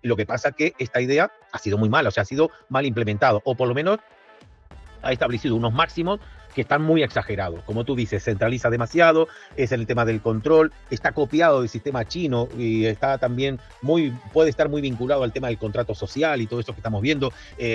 Lo que pasa es que esta idea ha sido muy mala, o sea, ha sido mal implementado, o por lo menos ha establecido unos máximos que están muy exagerados. Como tú dices, centraliza demasiado, es el tema del control, está copiado del sistema chino y está también puede estar muy vinculado al tema del contrato social y todo esto que estamos viendo.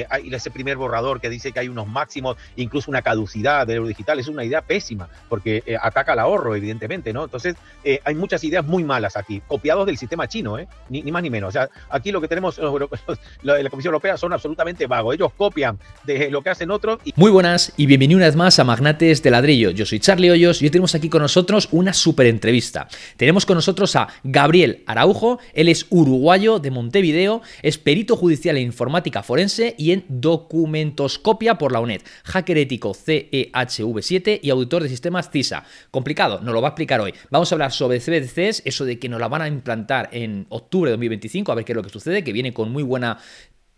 Hay ese primer borrador que dice que hay unos máximos, incluso una caducidad del euro digital, es una idea pésima, porque ataca al ahorro, evidentemente, ¿no? Entonces, hay muchas ideas muy malas aquí, copiados del sistema chino, ni más ni menos. O sea, aquí lo que tenemos la Comisión Europea son absolutamente vagos, ellos copian de lo que hacen otros. Muy buenas y bienvenido una vez más a Magnates de Ladrillo. Yo soy Charlie Hoyos y hoy tenemos aquí con nosotros una súper entrevista. Tenemos con nosotros a Gabriel Araujo, él es uruguayo de Montevideo, es perito judicial en informática forense y en documentoscopia por la UNED, hacker ético CEHV7 y auditor de sistemas CISA. Complicado, nos lo va a explicar hoy. Vamos a hablar sobre CBDCs, eso de que nos la van a implantar en octubre de 2025, a ver qué es lo que sucede, que viene con muy buena,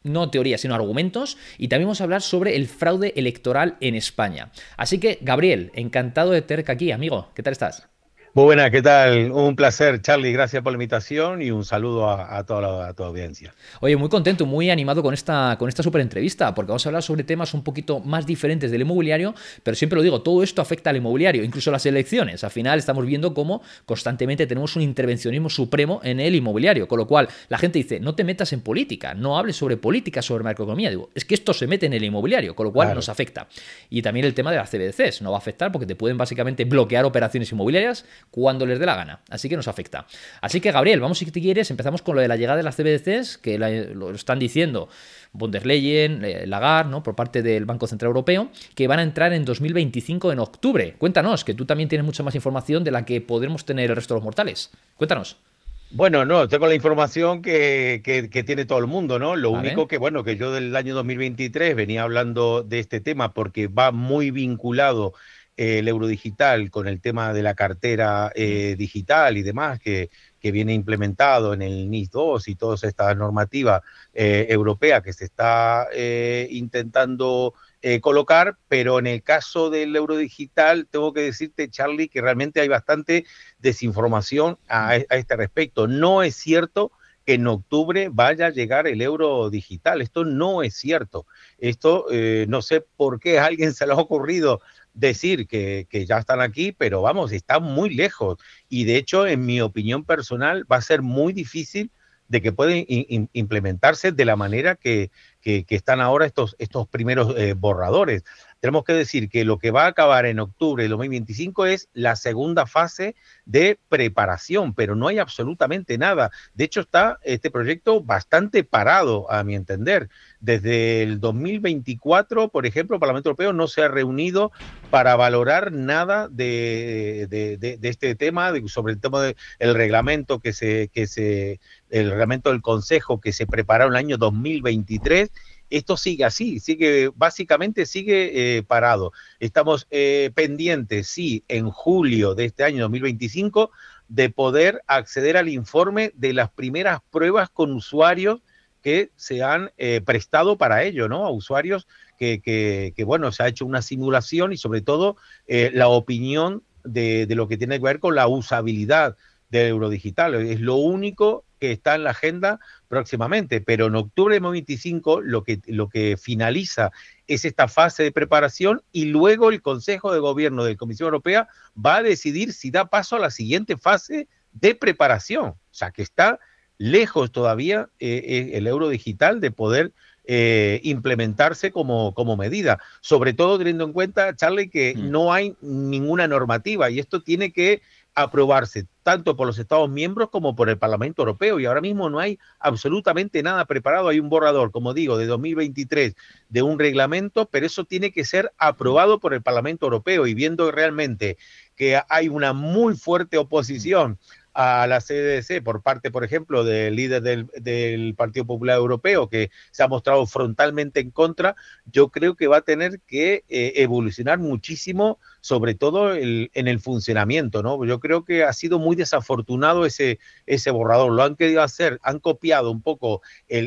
no teoría, sino argumentos, y también vamos a hablar sobre el fraude electoral en España. Así que, Gabriel, encantado de tenerte aquí, amigo. ¿Qué tal estás? Muy buena, ¿qué tal? Un placer, Charlie, gracias por la invitación y un saludo a toda tu audiencia. Oye, muy contento, muy animado con esta súper entrevista, porque vamos a hablar sobre temas un poquito más diferentes del inmobiliario, pero siempre lo digo, todo esto afecta al inmobiliario, incluso las elecciones. Al final estamos viendo cómo constantemente tenemos un intervencionismo supremo en el inmobiliario, con lo cual la gente dice, no te metas en política, no hables sobre política, sobre macroeconomía. Digo, es que esto se mete en el inmobiliario, con lo cual nos afecta. Y también el tema de las CBDCs no va a afectar porque te pueden básicamente bloquear operaciones inmobiliarias cuando les dé la gana, así que nos afecta. Así que, Gabriel, vamos, si te quieres, empezamos con lo de la llegada de las CBDCs, que lo están diciendo von der Leyen, Lagarde, ¿no?, por parte del Banco Central Europeo, que van a entrar en 2025 en octubre. Cuéntanos, que tú también tienes mucha más información de la que podremos tener el resto de los mortales. Cuéntanos. Bueno, no, tengo la información que tiene todo el mundo, ¿no? Lo Vale. único que, bueno, que yo del año 2023 venía hablando de este tema porque va muy vinculado el eurodigital con el tema de la cartera digital y demás que viene implementado en el NIS 2 y toda esta normativa europea que se está intentando colocar, pero en el caso del eurodigital tengo que decirte, Charlie, que realmente hay bastante desinformación a este respecto. No es cierto que en octubre vaya a llegar el euro digital. Esto no es cierto. Esto no sé por qué a alguien se le ha ocurrido decir que ya están aquí, pero vamos, están muy lejos. Y de hecho, en mi opinión personal, va a ser muy difícil de que pueden implementarse de la manera que están ahora estos primeros borradores. Tenemos que decir que lo que va a acabar en octubre de 2025 es la segunda fase de preparación, pero no hay absolutamente nada. De hecho, está este proyecto bastante parado, a mi entender. Desde el 2024, por ejemplo, el Parlamento Europeo no se ha reunido para valorar nada de este tema, sobre el tema del reglamento el reglamento del Consejo que se preparó en el año 2023. Esto sigue así, básicamente sigue parado. Estamos pendientes, sí, en julio de este año 2025, de poder acceder al informe de las primeras pruebas con usuarios que se han prestado para ello, ¿no? A usuarios que, bueno, se ha hecho una simulación y sobre todo la opinión de lo que tiene que ver con la usabilidad del eurodigital. Es lo único que está en la agenda próximamente, pero en octubre de 2025 lo que finaliza es esta fase de preparación y luego el Consejo de Gobierno de la Comisión Europea va a decidir si da paso a la siguiente fase de preparación. O sea, que está lejos todavía el euro digital de poder implementarse como medida, sobre todo teniendo en cuenta, Charlie, que no hay ninguna normativa y esto tiene que aprobarse tanto por los Estados miembros como por el Parlamento Europeo y ahora mismo no hay absolutamente nada preparado. Hay un borrador, como digo, de 2023 de un reglamento, pero eso tiene que ser aprobado por el Parlamento Europeo y viendo realmente que hay una muy fuerte oposición a la CBDC por parte, por ejemplo, del líder del Partido Popular Europeo, que se ha mostrado frontalmente en contra, yo creo que va a tener que evolucionar muchísimo, sobre todo en el funcionamiento, ¿no? Yo creo que ha sido muy desafortunado ese borrador. Lo han querido hacer, han copiado un poco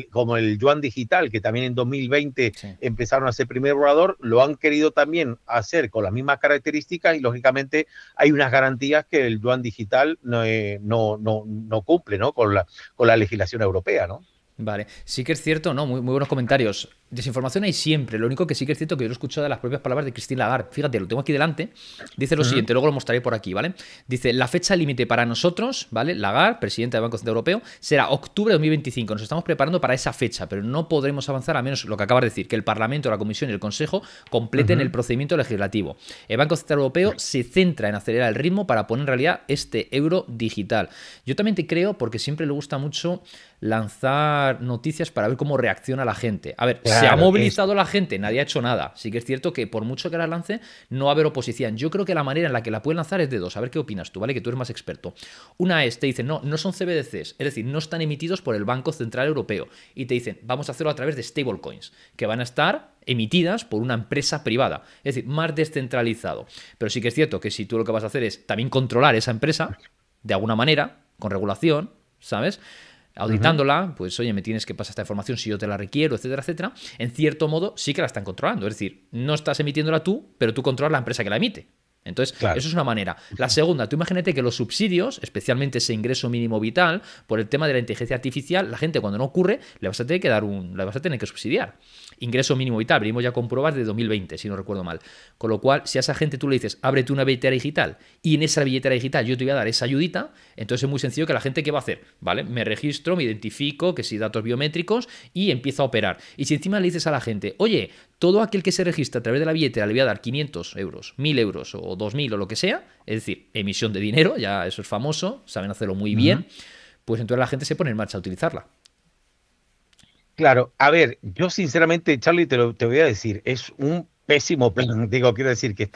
como el yuan digital, que también en 2020 empezaron a hacer el primer borrador, lo han querido también hacer con las mismas características y, lógicamente, hay unas garantías que el yuan digital no cumple, ¿no?, con la legislación europea, ¿no? Vale, sí que es cierto, ¿no? Muy buenos comentarios. Desinformación hay siempre. Lo único que sí que es cierto que yo lo he escuchado de las propias palabras de Christine Lagarde. Fíjate, lo tengo aquí delante. Dice lo Ujú. siguiente, luego lo mostraré por aquí, ¿vale? Dice, la fecha límite para nosotros, ¿vale? Lagarde, presidenta del Banco Central Europeo, será octubre de 2025. Nos estamos preparando para esa fecha, pero no podremos avanzar a menos lo que acabas de decir, que el Parlamento, la Comisión y el Consejo completen el Ujú. procedimiento legislativo. El Banco Central Europeo se centra en acelerar el ritmo para poner en realidad este euro digital. Yo también te creo porque siempre le gusta mucho lanzar noticias para ver cómo reacciona la gente. A ver, se ha Claro, es movilizado la gente, nadie ha hecho nada. Sí que es cierto que por mucho que las lance, no va a haber oposición. Yo creo que la manera en la que la pueden lanzar es de dos. A ver qué opinas tú, ¿vale? Que tú eres más experto. Una es, te dicen, no, no son CBDCs, es decir, no están emitidos por el Banco Central Europeo. Y te dicen, vamos a hacerlo a través de stablecoins, que van a estar emitidas por una empresa privada, es decir, más descentralizado. Pero sí que es cierto que si tú lo que vas a hacer es también controlar esa empresa, de alguna manera, con regulación, ¿sabes? ujú. Auditándola, pues oye, me tienes que pasar esta información si yo te la requiero, etcétera, etcétera. En cierto modo, sí que la están controlando. Es decir, no estás emitiéndola tú, pero tú controlas la empresa que la emite. Entonces, Claro. eso es una manera. La segunda, tú imagínate que los subsidios, especialmente ese ingreso mínimo vital, por el tema de la inteligencia artificial, la gente cuando no ocurre, le vas a tener que le vas a tener que subsidiar. Ingreso mínimo vital, venimos ya con pruebas de 2020, si no recuerdo mal. Con lo cual, si a esa gente tú le dices, ábrete una billetera digital y en esa billetera digital yo te voy a dar esa ayudita, entonces es muy sencillo que la gente, ¿qué va a hacer? ¿Vale? Me registro, me identifico, que si datos biométricos y empiezo a operar. Y si encima le dices a la gente, oye, todo aquel que se registra a través de la billetera le voy a dar 500 euros, 1000 euros o 2000 o lo que sea, es decir, emisión de dinero, ya eso es famoso, saben hacerlo muy Ujú. bien, pues entonces la gente se pone en marcha a utilizarla. Claro, a ver, yo sinceramente, Charlie, te voy a decir, es un pésimo plan. Digo, quiero decir que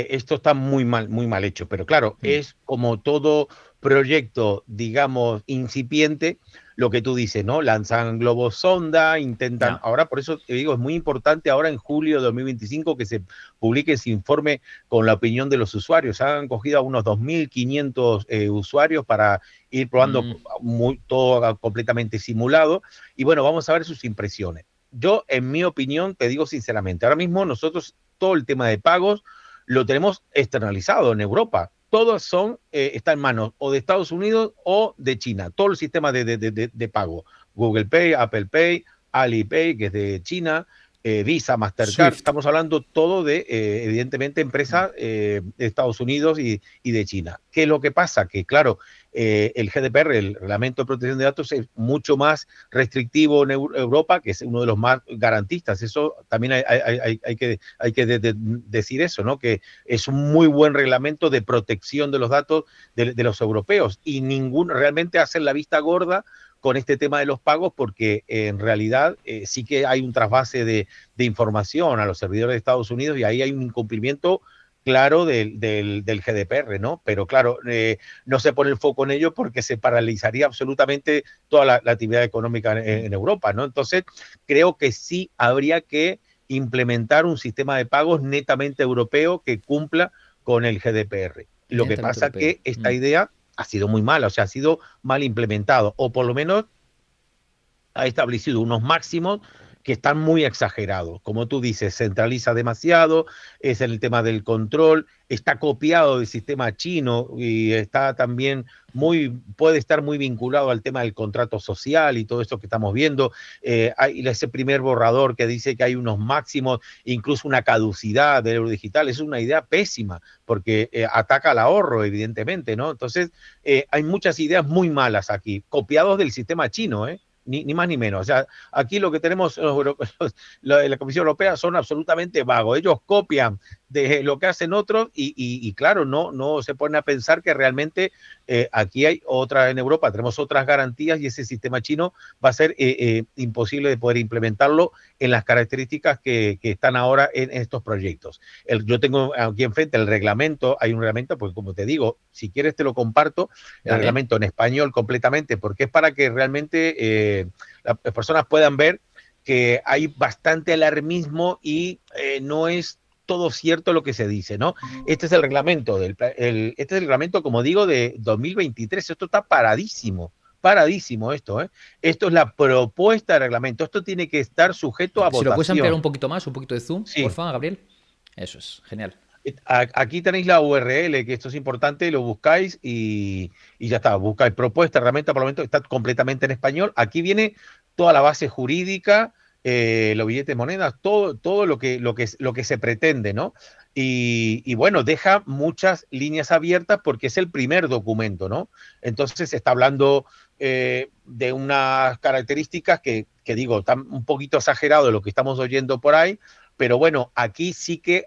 esto está muy mal hecho, pero claro, Mm, es como todo proyecto, digamos, incipiente, lo que tú dices, ¿no? Lanzan globos sonda, intentan, ya. ahora por eso te digo, es muy importante ahora en julio de 2025 que se publique ese informe con la opinión de los usuarios. Han cogido a unos 2.500 usuarios para ir probando Mm, todo completamente simulado y bueno, vamos a ver sus impresiones. Yo, en mi opinión, te digo sinceramente, ahora mismo nosotros todo el tema de pagos lo tenemos externalizado en Europa. Todos está en manos o de Estados Unidos o de China. Todo el sistema de pago. Google Pay, Apple Pay, Alipay, que es de China, Visa, Mastercard. Swift. Estamos hablando todo de, evidentemente, Mm, empresas de Estados Unidos y de China. ¿Qué es lo que pasa? Que, claro, el GDPR, el Reglamento de Protección de Datos, es mucho más restrictivo en Europa, que es uno de los más garantistas. Eso también hay que decir eso, ¿no? Que es un muy buen reglamento de protección de los datos de los europeos y ninguno realmente hacen la vista gorda con este tema de los pagos porque en realidad sí que hay un trasvase de información a los servidores de Estados Unidos y ahí hay un incumplimiento claro del GDPR, ¿no? Pero claro, no se pone el foco en ello porque se paralizaría absolutamente toda la actividad económica mm. en Europa, ¿no? Entonces, creo que sí habría que implementar un sistema de pagos netamente europeo que cumpla con el GDPR. Lo que Netamente pasa europeo. que esta Mm. idea ha sido muy mala, o sea, ha sido mal implementado, o por lo menos ha establecido unos máximos que están muy exagerados. Como tú dices, centraliza demasiado, es el tema del control, está copiado del sistema chino y está también puede estar muy vinculado al tema del contrato social y todo esto que estamos viendo. Hay ese primer borrador que dice que hay unos máximos, incluso una caducidad del euro digital, es una idea pésima porque ataca al ahorro, evidentemente, ¿no? Entonces, hay muchas ideas muy malas aquí, copiados del sistema chino, ¿eh? Ni más ni menos. O sea, aquí lo que tenemos la Comisión Europea son absolutamente vagos. Ellos copian de lo que hacen otros y claro, no se ponen a pensar que realmente aquí hay otra, en Europa tenemos otras garantías y ese sistema chino va a ser imposible de poder implementarlo en las características que están ahora en estos proyectos. Yo tengo aquí enfrente el reglamento, hay un reglamento, porque como te digo, si quieres te lo comparto, el Dale. reglamento en español completamente, porque es para que realmente las personas puedan ver que hay bastante alarmismo y no es todo cierto lo que se dice, ¿no? Este es el reglamento, este es el reglamento, como digo, de 2023. Esto está paradísimo esto, ¿eh? Esto es la propuesta de reglamento. Esto tiene que estar sujeto a Si lo puedes ampliar votación. un poquito más, un poquito de zoom, Sí, porfa, Gabriel. Eso es, genial. Aquí tenéis la URL, que esto es importante, lo buscáis y ya está. Buscáis propuesta, herramienta, parlamento, está completamente en español. Aquí viene toda la base jurídica, los billetes de monedas, todo lo que se pretende, ¿no? Y bueno, deja muchas líneas abiertas porque es el primer documento, ¿no? Entonces se está hablando de unas características que digo, están un poquito exagerado de lo que estamos oyendo por ahí, pero bueno, aquí sí que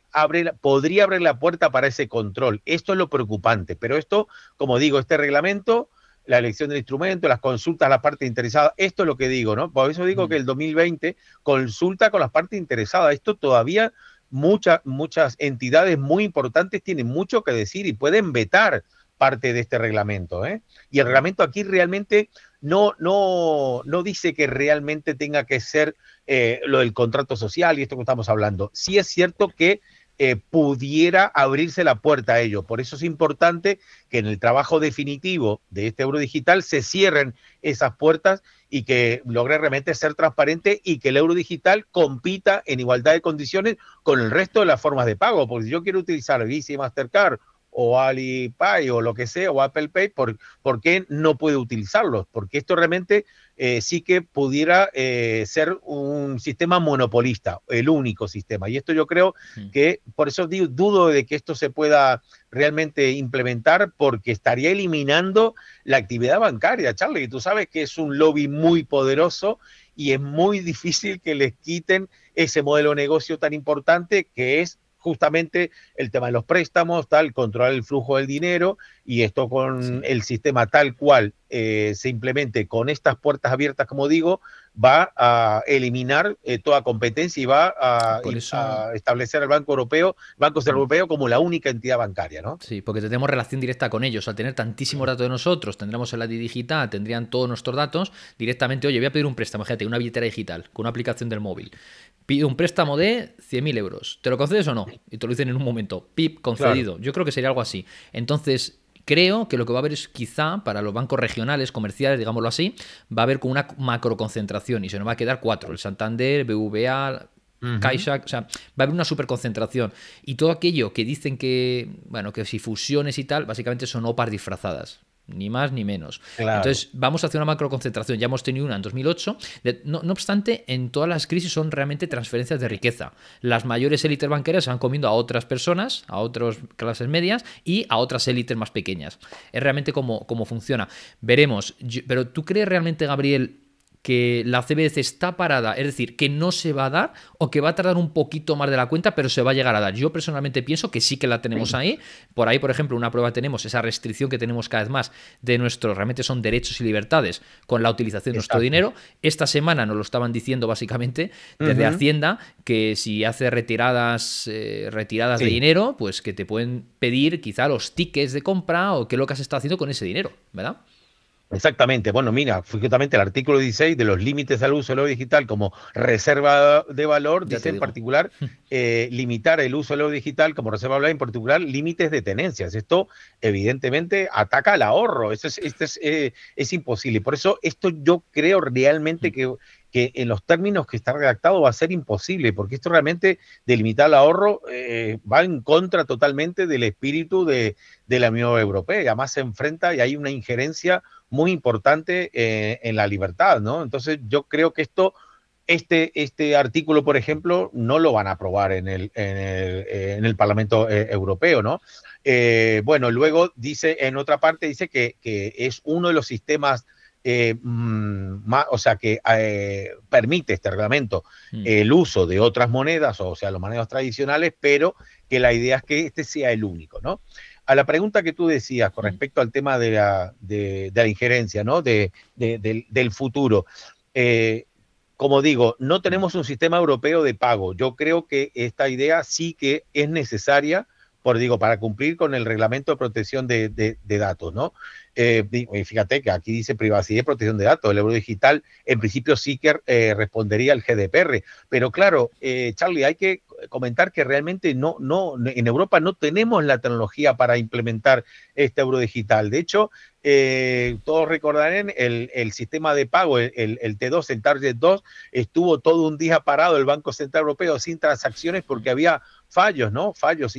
podría abrir la puerta para ese control. Esto es lo preocupante, pero esto, como digo, este reglamento, la elección del instrumento, las consultas a las partes interesadas, esto es lo que digo, ¿no? Por eso digo que el 2020 consulta con las partes interesadas. Esto todavía muchas entidades muy importantes tienen mucho que decir y pueden vetar parte de este reglamento, ¿eh? Y el reglamento aquí realmente no dice que realmente tenga que ser lo del contrato social y esto que estamos hablando. Sí es cierto que pudiera abrirse la puerta a ello. Por eso es importante que en el trabajo definitivo de este euro digital se cierren esas puertas y que logre realmente ser transparente y que el euro digital compita en igualdad de condiciones con el resto de las formas de pago. Porque si yo quiero utilizar Visa y Mastercard o Alipay o lo que sea, o Apple Pay, ¿por qué no puede utilizarlos? Porque esto realmente sí que pudiera ser un sistema monopolista, el único sistema. Y esto yo creo que, por eso dudo de que esto se pueda realmente implementar, porque estaría eliminando la actividad bancaria, Charlie, y tú sabes que es un lobby muy poderoso y es muy difícil que les quiten ese modelo de negocio tan importante que es justamente el tema de los préstamos, tal, controlar el flujo del dinero, y esto con el sistema tal cual se implemente con estas puertas abiertas, como digo, va a eliminar toda competencia y va a establecer al Banco Central Europeo como la única entidad bancaria, ¿no? Sí, porque tenemos relación directa con ellos. Al tener tantísimos datos de nosotros, tendremos el ADI digital, tendrían todos nuestros datos directamente. Oye, voy a pedir un préstamo, fíjate, una billetera digital, con una aplicación del móvil. Pido un préstamo de 100.000 euros. ¿Te lo concedes o no? Y te lo dicen en un momento. PIP, concedido. Claro. Yo creo que sería algo así. Entonces, creo que lo que va a haber es quizá para los bancos regionales, comerciales, digámoslo así, va a haber como una macroconcentración y se nos va a quedar 4. El Santander, BVA, Caixa, o sea, va a haber una superconcentración. Y todo aquello que dicen que, bueno, que si fusiones y tal, básicamente son OPAs disfrazadas. Ni más ni menos. Claro. Entonces, vamos hacia una macroconcentración. Ya hemos tenido una en 2008. No obstante, en todas las crisis son realmente transferencias de riqueza. Las mayores élites banqueras se van comiendo a otras personas, a otras clases medias y a otras élites más pequeñas. Es realmente como funciona. Veremos. Pero ¿tú crees realmente, Gabriel, que la CBDC está parada, es decir, que no se va a dar o que va a tardar un poquito más de la cuenta, pero se va a llegar a dar? Yo personalmente pienso que sí que la tenemos ahí. Por ahí, por ejemplo, una prueba tenemos esa restricción que tenemos cada vez más de nuestros, realmente son derechos y libertades con la utilización de nuestro dinero. Esta semana nos lo estaban diciendo básicamente desde Hacienda, que si hace retiradas de dinero, pues que te pueden pedir quizá los tickets de compra o qué es lo que has estado haciendo con ese dinero, ¿verdad? Exactamente. Bueno, mira, justamente el artículo 16 de los límites al uso del oro digital como reserva de valor dice en particular limitar el uso del oro digital como reserva de valor, en particular límites de tenencias. Esto evidentemente ataca al ahorro. Es imposible. Por eso esto yo creo realmente que en los términos que está redactado va a ser imposible, porque esto realmente de limitar el ahorro va en contra totalmente del espíritu de la Unión Europea. Y además se enfrenta y hay una injerencia muy importante en la libertad, ¿no? Entonces yo creo que este artículo, por ejemplo, no lo van a aprobar en el Parlamento Europeo, ¿no? Bueno, luego dice, en otra parte dice que es uno de los sistemas o sea, que permite este reglamento el uso de otras monedas, o sea, las monedas tradicionales, pero que la idea es que este sea el único, ¿no? A la pregunta que tú decías con respecto al tema de la injerencia, ¿no? Del futuro. Como digo, no tenemos un sistema europeo de pago. Yo creo que esta idea sí que es necesaria, para cumplir con el reglamento de protección de datos, ¿no? Fíjate que aquí dice privacidad y protección de datos. El euro digital, en principio, sí que respondería al GDPR. Pero claro, Charlie, hay que comentar que realmente en Europa no tenemos la tecnología para implementar este euro digital. De hecho, todos recordarán el sistema de pago, el T2, el Target 2, estuvo todo un día parado el Banco Central Europeo sin transacciones porque había fallos, ¿no? Fallos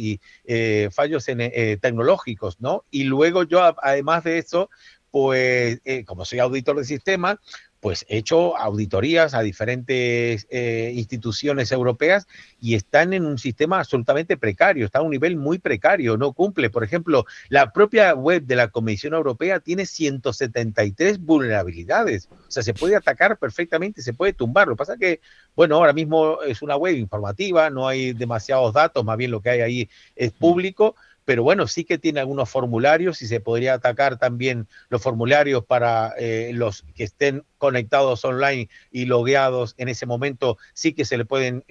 fallos tecnológicos, ¿no? Y luego yo, además de eso, pues como soy auditor de sistemas, pues he hecho auditorías a diferentes instituciones europeas y están en un sistema absolutamente precario, está a un nivel muy precario, no cumple. Por ejemplo, la propia web de la Comisión Europea tiene 173 vulnerabilidades, o sea, se puede atacar perfectamente, se puede tumbar. Lo que pasa es que, bueno, ahora mismo es una web informativa, no hay demasiados datos, más bien lo que hay ahí es público, pero bueno, sí que tiene algunos formularios y se podría atacar también los formularios para los que estén conectados online y logueados en ese momento, sí que se le pueden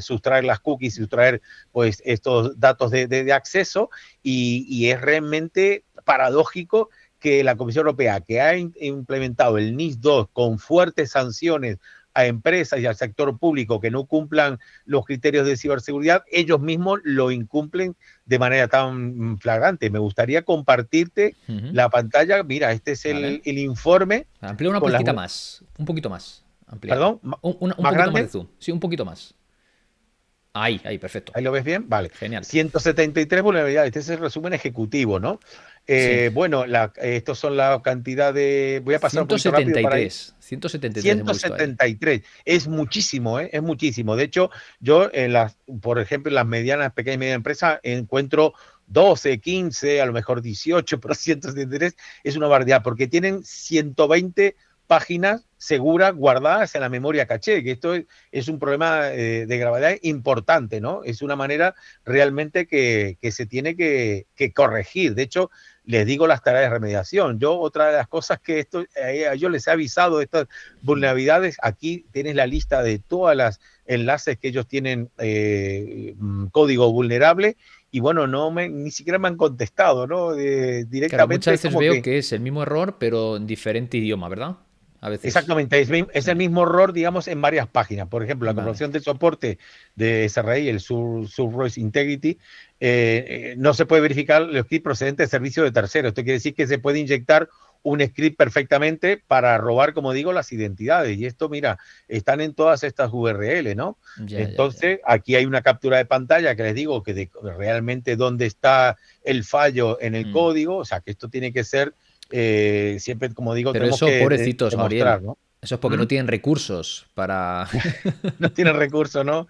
sustraer las cookies, sustraer pues estos datos de acceso y es realmente paradójico que la Comisión Europea, que ha implementado el NIS 2 con fuertes sanciones a empresas y al sector público que no cumplan los criterios de ciberseguridad, ellos mismos lo incumplen de manera tan flagrante. Me gustaría compartirte la pantalla. Mira, este es el informe. Amplía una poquita más, un poquito más. Amplía. ¿Perdón? Un ¿Más poquito grande? más de zoom. Sí, un poquito más. Ahí, perfecto. ¿Ahí lo ves bien? Vale. Genial. 173 vulnerabilidades. Este es el resumen ejecutivo, ¿no? Sí. Bueno, estos son la cantidad de... Voy a pasar un poquito rápido para ahí. 173. Es muchísimo, ¿eh? Es muchísimo. De hecho, yo, por ejemplo, en las medianas, pequeñas y medianas empresas, encuentro 12, 15, a lo mejor 18, pero 173 es una barbaridad, porque tienen 120 páginas seguras guardadas en la memoria caché, que esto es un problema de gravedad importante, ¿no? Es una manera realmente que se tiene que corregir. De hecho, les digo las tareas de remediación. Otra de las cosas que yo les he avisado de estas vulnerabilidades, aquí tienes la lista de todas las enlaces que ellos tienen código vulnerable y bueno, ni siquiera me han contestado, ¿no? Directamente. Claro, muchas veces veo que es el mismo error, pero en diferente idioma, ¿verdad? A veces. Exactamente, es el mismo error, digamos, en varias páginas. Por ejemplo, la comprobación de soporte de SRI, el Source Integrity, no se puede verificar el script procedente de servicio de terceros. Esto quiere decir que se puede inyectar un script perfectamente para robar, como digo, las identidades. Y esto, mira, están en todas estas URL, ¿no? Entonces, aquí hay una captura de pantalla que les digo que realmente dónde está el fallo en el código, o sea, que esto tiene que ser siempre, como digo, pero tenemos eso, que pobrecitos, demostrar, Gabriel, ¿no? Eso es porque no tienen recursos para... No tienen recursos, ¿no?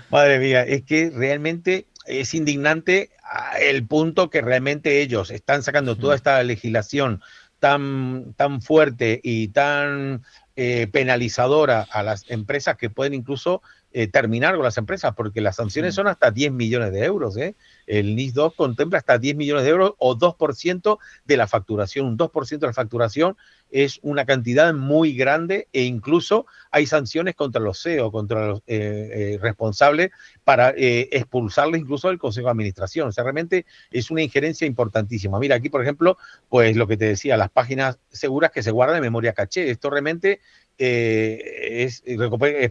Madre mía, es que realmente es indignante el punto que realmente ellos están sacando toda esta legislación tan fuerte y tan penalizadora a las empresas que pueden incluso terminar con las empresas, porque las sanciones son hasta 10 millones de euros. El NIS 2 contempla hasta 10 millones de euros o 2% de la facturación. Un 2% de la facturación es una cantidad muy grande e incluso hay sanciones contra los CEO, contra los responsables para expulsarles incluso del Consejo de Administración. O sea, realmente es una injerencia importantísima. Mira, aquí, por ejemplo, pues lo que te decía, las páginas seguras que se guardan en memoria caché. Esto realmente es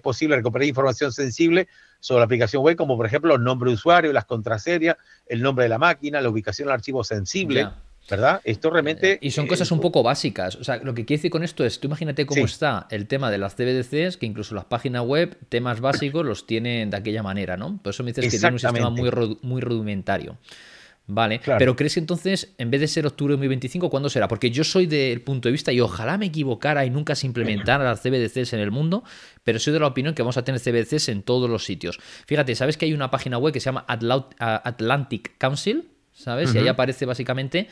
posible recuperar información sensible sobre la aplicación web, como por ejemplo el nombre de usuario, las contraseñas, el nombre de la máquina, la ubicación del archivo sensible, ¿verdad? Esto realmente... Y son cosas un poco básicas. O sea, lo que quiere decir con esto es, tú imagínate cómo está el tema de las CBDCs, que incluso las páginas web, temas básicos los tienen de aquella manera, ¿no? Por eso me dices que tiene un sistema muy rudimentario. Vale, claro. Pero ¿crees que entonces, en vez de ser octubre de 2025, cuándo será? Porque yo soy del punto de vista, y ojalá me equivocara y nunca se implementara las CBDCs en el mundo, pero soy de la opinión que vamos a tener CBDCs en todos los sitios. Fíjate, ¿sabes que hay una página web que se llama Atlantic Council? ¿Sabes? Y ahí aparece básicamente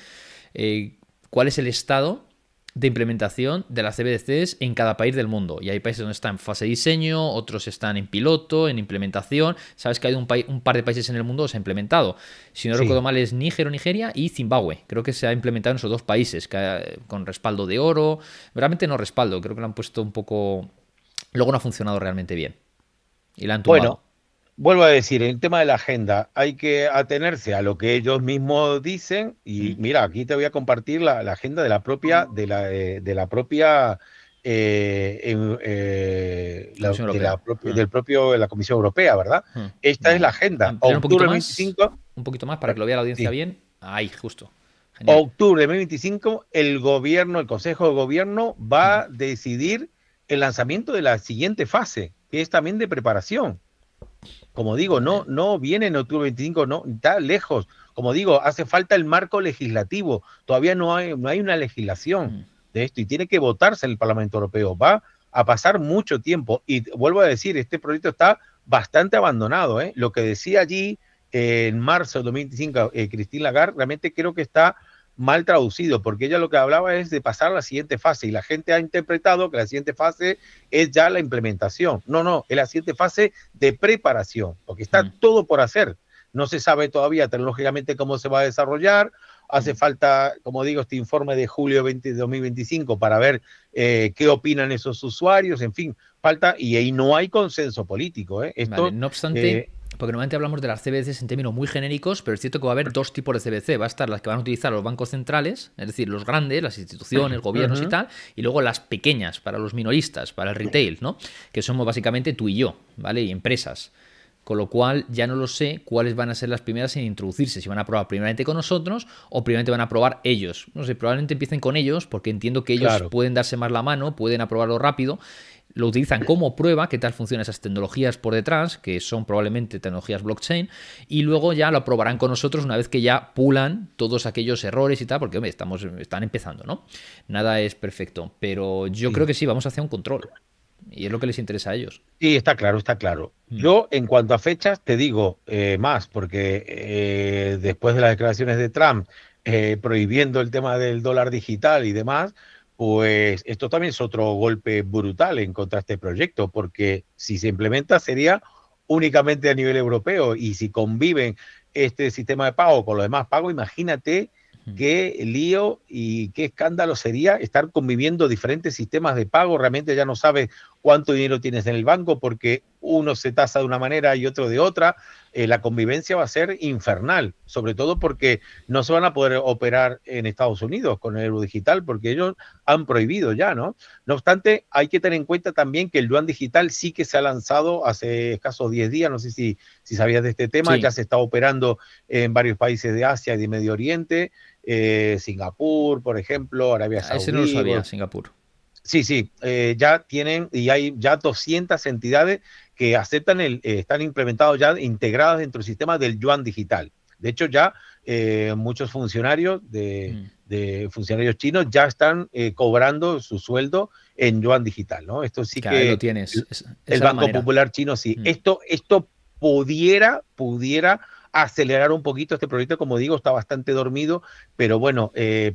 cuál es el estado de implementación de las CBDCs en cada país del mundo. Y hay países donde están en fase de diseño, otros están en piloto, en implementación. Sabes que hay un par de países en el mundo que se ha implementado. Si no recuerdo mal, es Níger o Nigeria y Zimbabue. Creo que se ha implementado en esos dos países, con respaldo de oro. Realmente no respaldo, creo que lo han puesto un poco... Luego no ha funcionado realmente bien. Y la han tumbado. Bueno, vuelvo a decir, en el tema de la agenda hay que atenerse a lo que ellos mismos dicen y mira, aquí te voy a compartir la agenda de la propia Comisión Europea. de la Comisión Europea, ¿verdad? Esta es la agenda. Ampliar Octubre 25. Un poquito más para que lo vea la audiencia Sí. bien. Ahí, justo. Genial. Octubre de 2025, el Consejo de Gobierno va a decidir el lanzamiento de la siguiente fase, que es también de preparación. Como digo, no viene en octubre 25, no, está lejos. Como digo, hace falta el marco legislativo. Todavía no hay una legislación de esto y tiene que votarse en el Parlamento Europeo. Va a pasar mucho tiempo. Y vuelvo a decir, este proyecto está bastante abandonado, ¿eh? Lo que decía allí en marzo de 2025 Christine Lagarde, realmente creo que está mal traducido, porque ella lo que hablaba es de pasar a la siguiente fase y la gente ha interpretado que la siguiente fase es ya la implementación. No, es la siguiente fase de preparación, porque está todo por hacer. No se sabe todavía tecnológicamente cómo se va a desarrollar. Hace falta, como digo, este informe de julio 2025 para ver qué opinan esos usuarios. En fin, falta, y ahí no hay consenso político. Esto, vale, no obstante, porque normalmente hablamos de las CBDCs en términos muy genéricos, pero es cierto que va a haber dos tipos de CBDC. Va a estar las que van a utilizar los bancos centrales, es decir, los grandes, las instituciones, gobiernos y tal, y luego las pequeñas, para los minoristas, para el retail, ¿no? Que somos básicamente tú y yo, ¿vale? Y empresas. Con lo cual ya no lo sé cuáles van a ser las primeras en introducirse, si van a probar primeramente con nosotros o primeramente van a probar ellos. No sé, probablemente empiecen con ellos porque entiendo que ellos pueden darse más la mano, pueden aprobarlo rápido, lo utilizan como prueba, qué tal funcionan esas tecnologías por detrás, que son probablemente tecnologías blockchain, y luego ya lo aprobarán con nosotros una vez que ya pulan todos aquellos errores y tal, porque hombre, están empezando, ¿no? Nada es perfecto, pero yo creo que sí, vamos hacia un control. Y es lo que les interesa a ellos. Sí, está claro, está claro. Yo, en cuanto a fechas, te digo más, porque después de las declaraciones de Trump prohibiendo el tema del dólar digital y demás, pues esto también es otro golpe brutal en contra de este proyecto, porque si se implementa sería únicamente a nivel europeo y si conviven este sistema de pago con los demás pagos, imagínate qué lío y qué escándalo sería estar conviviendo diferentes sistemas de pago. Realmente ya no sabes cuánto dinero tienes en el banco porque uno se tasa de una manera y otro de otra. La convivencia va a ser infernal, sobre todo porque no se van a poder operar en Estados Unidos con el euro digital porque ellos han prohibido ya, ¿no? No obstante, hay que tener en cuenta también que el yuan digital sí que se ha lanzado hace escasos 10 días, no sé si sabías de este tema, ya se está operando en varios países de Asia y de Medio Oriente, Singapur, por ejemplo, Arabia Saudí. Ese no lo sabía, Singapur. Sí, ya tienen y hay ya 200 entidades que aceptan están implementados ya, integradas dentro del sistema del yuan digital. De hecho, ya muchos funcionarios de funcionarios chinos ya están cobrando su sueldo en yuan digital, ¿no? Esto sí claro, que lo tienes. el Banco Popular chino sí. Esto pudiera acelerar un poquito este proyecto, como digo, está bastante dormido, pero bueno,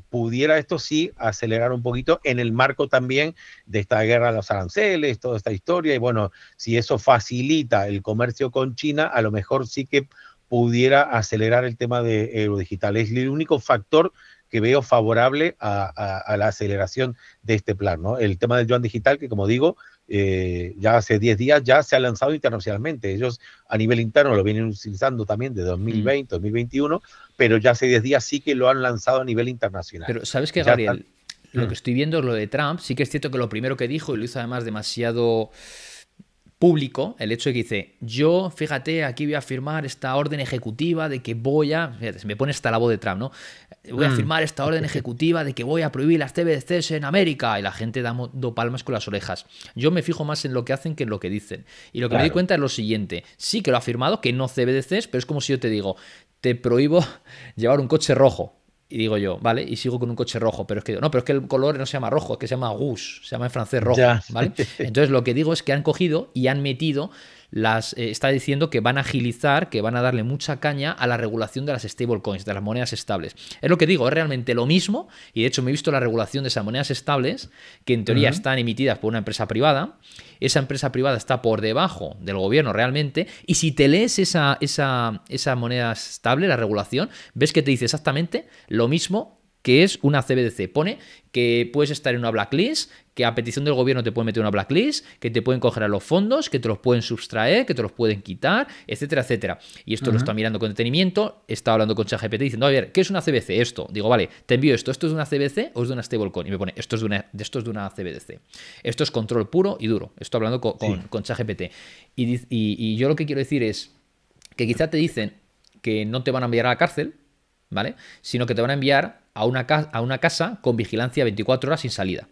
pudiera esto sí acelerar un poquito en el marco también de esta guerra de los aranceles, toda esta historia, y bueno, si eso facilita el comercio con China, a lo mejor sí que pudiera acelerar el tema de Eurodigital. Es el único factor que veo favorable a la aceleración de este plan, ¿no? El tema del yuan digital, que como digo, ya hace 10 días ya se ha lanzado internacionalmente. Ellos a nivel interno lo vienen utilizando también de 2020, 2021, pero ya hace 10 días sí que lo han lanzado a nivel internacional. Pero ¿sabes qué, Gabriel? Lo que estoy viendo es lo de Trump. Sí que es cierto que lo primero que dijo, y lo hizo además demasiado público, el hecho de que dice, yo, fíjate, aquí voy a firmar esta orden ejecutiva de que fíjate, se me pone hasta la voz de Trump, ¿no? Voy a firmar esta orden ejecutiva de que voy a prohibir las CBDCs en América, y la gente dando palmas con las orejas. Yo me fijo más en lo que hacen que en lo que dicen. Y lo que me di cuenta es lo siguiente, sí que lo ha firmado, que no CBDCs, pero es como si yo te digo, te prohíbo llevar un coche rojo. Y digo yo, vale, y sigo con un coche rojo, pero es que no, pero es que el color no se llama rojo, es que se llama rouge, se llama en francés rojo, ¿vale? Entonces lo que digo es que han cogido y han metido está diciendo que van a agilizar, que van a darle mucha caña a la regulación de las stablecoins, de las monedas estables. Es lo que digo, es realmente lo mismo, y de hecho me he visto la regulación de esas monedas estables, que en teoría están emitidas por una empresa privada. Esa empresa privada está por debajo del gobierno realmente, y si te lees esa moneda estable, la regulación, ves que te dice exactamente lo mismo qué es una CBDC. Pone que puedes estar en una blacklist, que a petición del gobierno te pueden meter en una blacklist, que te pueden congelar los fondos, que te los pueden sustraer, que te los pueden quitar, etcétera, etcétera. Y esto lo está mirando con detenimiento, está hablando con ChatGPT diciendo, a ver, ¿qué es una CBDC? Esto. Digo, vale, te envío esto. ¿Esto es de una CBDC o es de una stablecoin? Y me pone, esto es de una CBDC. Esto es control puro y duro. Estoy hablando con ChatGPT. Y yo lo que quiero decir es que quizá te dicen que no te van a enviar a la cárcel, ¿vale? Sino que te van a enviar a una casa con vigilancia 24 horas sin salida.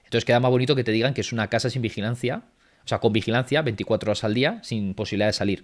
Entonces queda más bonito que te digan que es una casa sin vigilancia, o sea, con vigilancia 24 horas al día sin posibilidad de salir.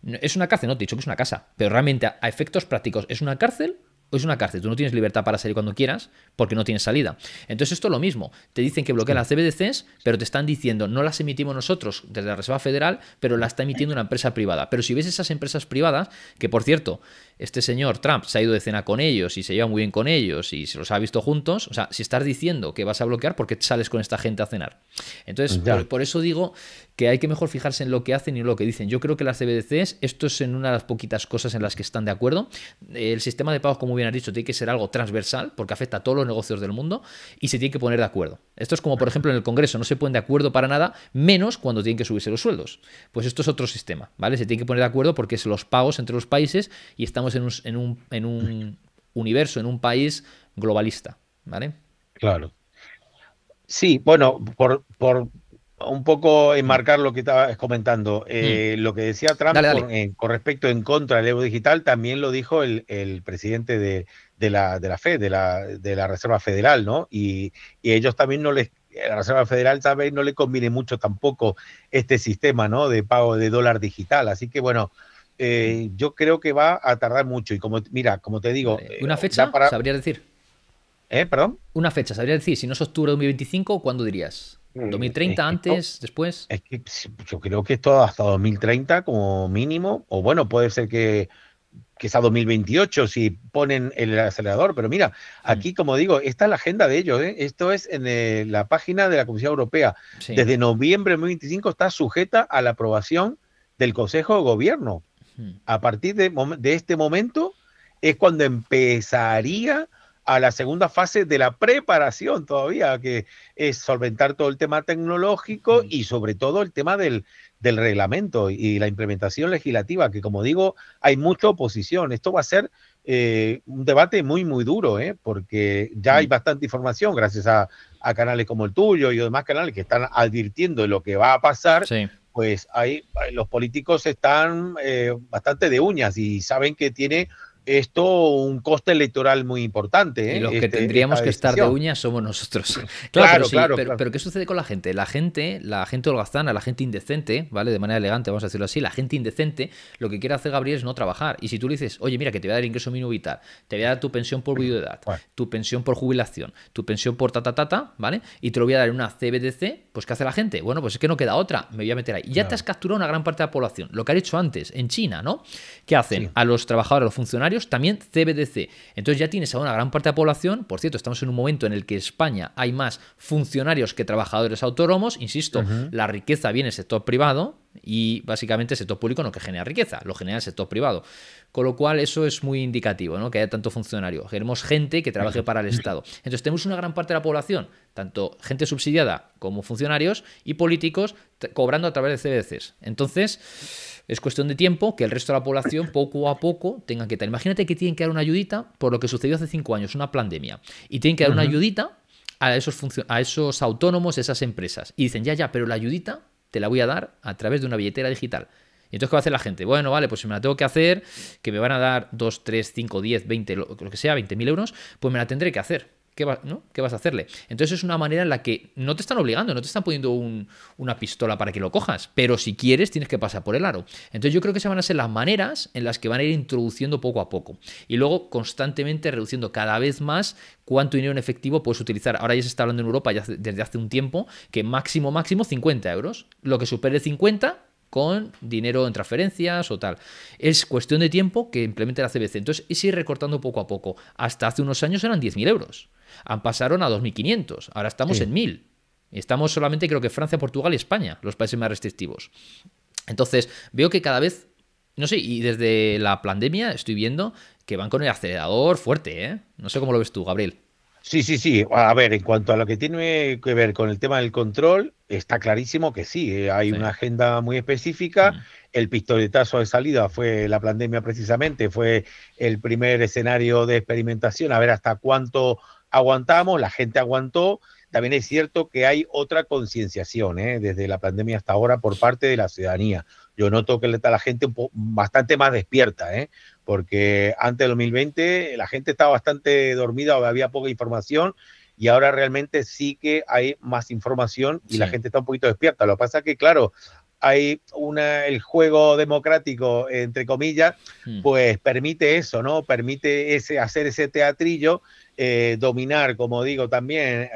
¿Es una cárcel? No, te he dicho que es una casa, pero realmente a efectos prácticos, ¿es una cárcel? O es una cárcel, tú no tienes libertad para salir cuando quieras porque no tienes salida. Entonces esto es lo mismo, te dicen que bloquean las CBDCs, pero te están diciendo no las emitimos nosotros desde la Reserva Federal, pero las está emitiendo una empresa privada. Pero si ves esas empresas privadas, que por cierto, este señor Trump se ha ido de cena con ellos y se lleva muy bien con ellos y se los ha visto juntos, o sea, si estás diciendo que vas a bloquear, ¿por qué sales con esta gente a cenar? Entonces, por eso digo que hay que mejor fijarse en lo que hacen y no lo que dicen. Yo creo que las CBDCs, esto es en una de las poquitas cosas en las que están de acuerdo. El sistema de pagos, como bien has dicho, tiene que ser algo transversal porque afecta a todos los negocios del mundo y se tiene que poner de acuerdo. Esto es como, por ejemplo, en el Congreso, no se ponen de acuerdo para nada, menos cuando tienen que subirse los sueldos. Pues esto es otro sistema, ¿vale? Se tiene que poner de acuerdo porque es los pagos entre los países y estamos en un universo, en un país globalista, ¿vale? Claro. Sí, bueno, por un poco enmarcar lo que estabas comentando, lo que decía Trump Dale, dale. con respecto en contra del euro digital, también lo dijo el presidente de la FED, de la Reserva Federal, ¿no? Y ellos también la Reserva Federal, ¿sabes? No le conviene mucho tampoco este sistema, ¿no? De pago de dólar digital. Así que, bueno, yo creo que va a tardar mucho. Y mira, como te digo, Vale. ¿Una fecha? ¿Sabrías decir? ¿Perdón? Una fecha, sabría decir, si no es octubre de 2025, ¿cuándo dirías? ¿2030, antes, después? Es que yo creo que esto hasta 2030 como mínimo, o bueno, puede ser que sea 2028 si ponen el acelerador, pero mira, aquí como digo, esta es la agenda de ellos, ¿eh? Esto es en la página de la Comisión Europea. Sí. Desde noviembre de 2025 está sujeta a la aprobación del Consejo de Gobierno. A partir de este momento es cuando empezaría a la segunda fase de la preparación todavía, que es solventar todo el tema tecnológico y sobre todo el tema del reglamento y la implementación legislativa, que como digo, hay mucha oposición. Esto va a ser un debate muy, muy duro, porque ya hay bastante información gracias a canales como el tuyo y demás canales que están advirtiendo de lo que va a pasar. Sí. Pues los políticos están bastante de uñas y saben que tiene esto un coste electoral muy importante. Y los que tendríamos que estar de uñas somos nosotros. Pero ¿qué sucede con la gente? La gente holgazana, la gente indecente, ¿vale? De manera elegante, vamos a decirlo así, la gente indecente, lo que quiere hacer, Gabriel, es no trabajar. Y si tú le dices, oye, mira, que te voy a dar ingreso mínimo vital, te voy a dar tu pensión por viudedad, tu pensión por jubilación, tu pensión por ¿vale? Y te lo voy a dar en una CBDC, pues ¿qué hace la gente? Bueno, pues es que no queda otra, me voy a meter ahí. Y ya te has capturado una gran parte de la población. Lo que han hecho antes, en China, ¿no? ¿Qué hacen? Sí. A los trabajadores, a los funcionarios, también CBDC. Entonces ya tienes a una gran parte de la población. Por cierto, estamos en un momento en el que en España hay más funcionarios que trabajadores autónomos. Insisto, la riqueza viene del sector privado y básicamente el sector público no que genera riqueza, lo genera el sector privado. Con lo cual eso es muy indicativo, ¿no? Que haya tanto funcionario. Queremos gente que trabaje para el Estado. Entonces tenemos una gran parte de la población, tanto gente subsidiada como funcionarios y políticos cobrando a través de CBDCs. Entonces es cuestión de tiempo que el resto de la población poco a poco tenga que tal. Imagínate que tienen que dar una ayudita por lo que sucedió hace 5 años, una pandemia, y tienen que dar una ayudita a esos autónomos, esas empresas. Y dicen, ya, pero la ayudita te la voy a dar a través de una billetera digital. Y entonces, ¿qué va a hacer la gente? Bueno, vale, pues si me la tengo que hacer, que me van a dar 2, 3, 5, 10, 20, lo que sea, 20.000 euros, pues me la tendré que hacer. ¿Qué vas a hacerle? Entonces es una manera en la que no te están obligando, no te están poniendo una pistola para que lo cojas, pero si quieres tienes que pasar por el aro. Entonces yo creo que esas van a ser las maneras en las que van a ir introduciendo poco a poco y luego constantemente reduciendo cada vez más cuánto dinero en efectivo puedes utilizar. Ahora ya se está hablando en Europa ya desde hace un tiempo que máximo 50 euros. Lo que supere 50 con dinero en transferencias o tal. Es cuestión de tiempo que implemente la CBC. Entonces es ir recortando poco a poco. Hasta hace unos años eran 10.000 euros. Pasaron a 2.500. Ahora estamos en 1.000. Estamos solamente, creo que Francia, Portugal y España, los países más restrictivos. Entonces veo que cada vez, no sé, y desde la pandemia estoy viendo que van con el acelerador fuerte, ¿eh? No sé cómo lo ves tú, Gabriel. Sí, sí, sí. A ver, en cuanto a lo que tiene que ver con el tema del control, está clarísimo que sí. Hay Sí. una agenda muy específica. Mm. El pistoletazo de salida fue la pandemia precisamente, fue el primer escenario de experimentación, a ver hasta cuánto aguantamos. La gente aguantó. También es cierto que hay otra concienciación, desde la pandemia hasta ahora por parte de la ciudadanía. Yo noto que está la gente bastante más despierta, porque antes del 2020 la gente estaba bastante dormida o había poca información y ahora realmente sí que hay más información y la Sí. gente está un poquito despierta. Lo que pasa es que, claro, hay el juego democrático, entre comillas, Mm. pues permite eso, ¿no? Permite hacer ese teatrillo, dominar, como digo también,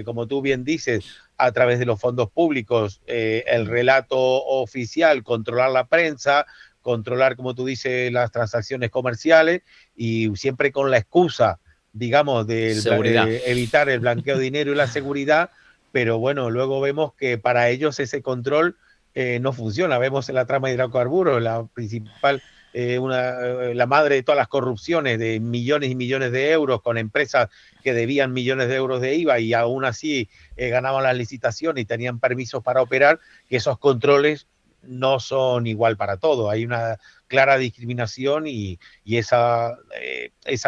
como tú bien dices, a través de los fondos públicos, el Mm. relato oficial, controlar la prensa, controlar, como tú dices, las transacciones comerciales y siempre con la excusa, digamos, de Seguridad. evitar el blanqueo de dinero y la seguridad, pero bueno, luego vemos que para ellos ese control no funciona. Vemos en la trama de hidrocarburos, la principal, la madre de todas las corrupciones de millones y millones de euros con empresas que debían millones de euros de IVA y aún así ganaban las licitaciones y tenían permisos para operar, que esos controles no son igual para todo. Hay una clara discriminación y esa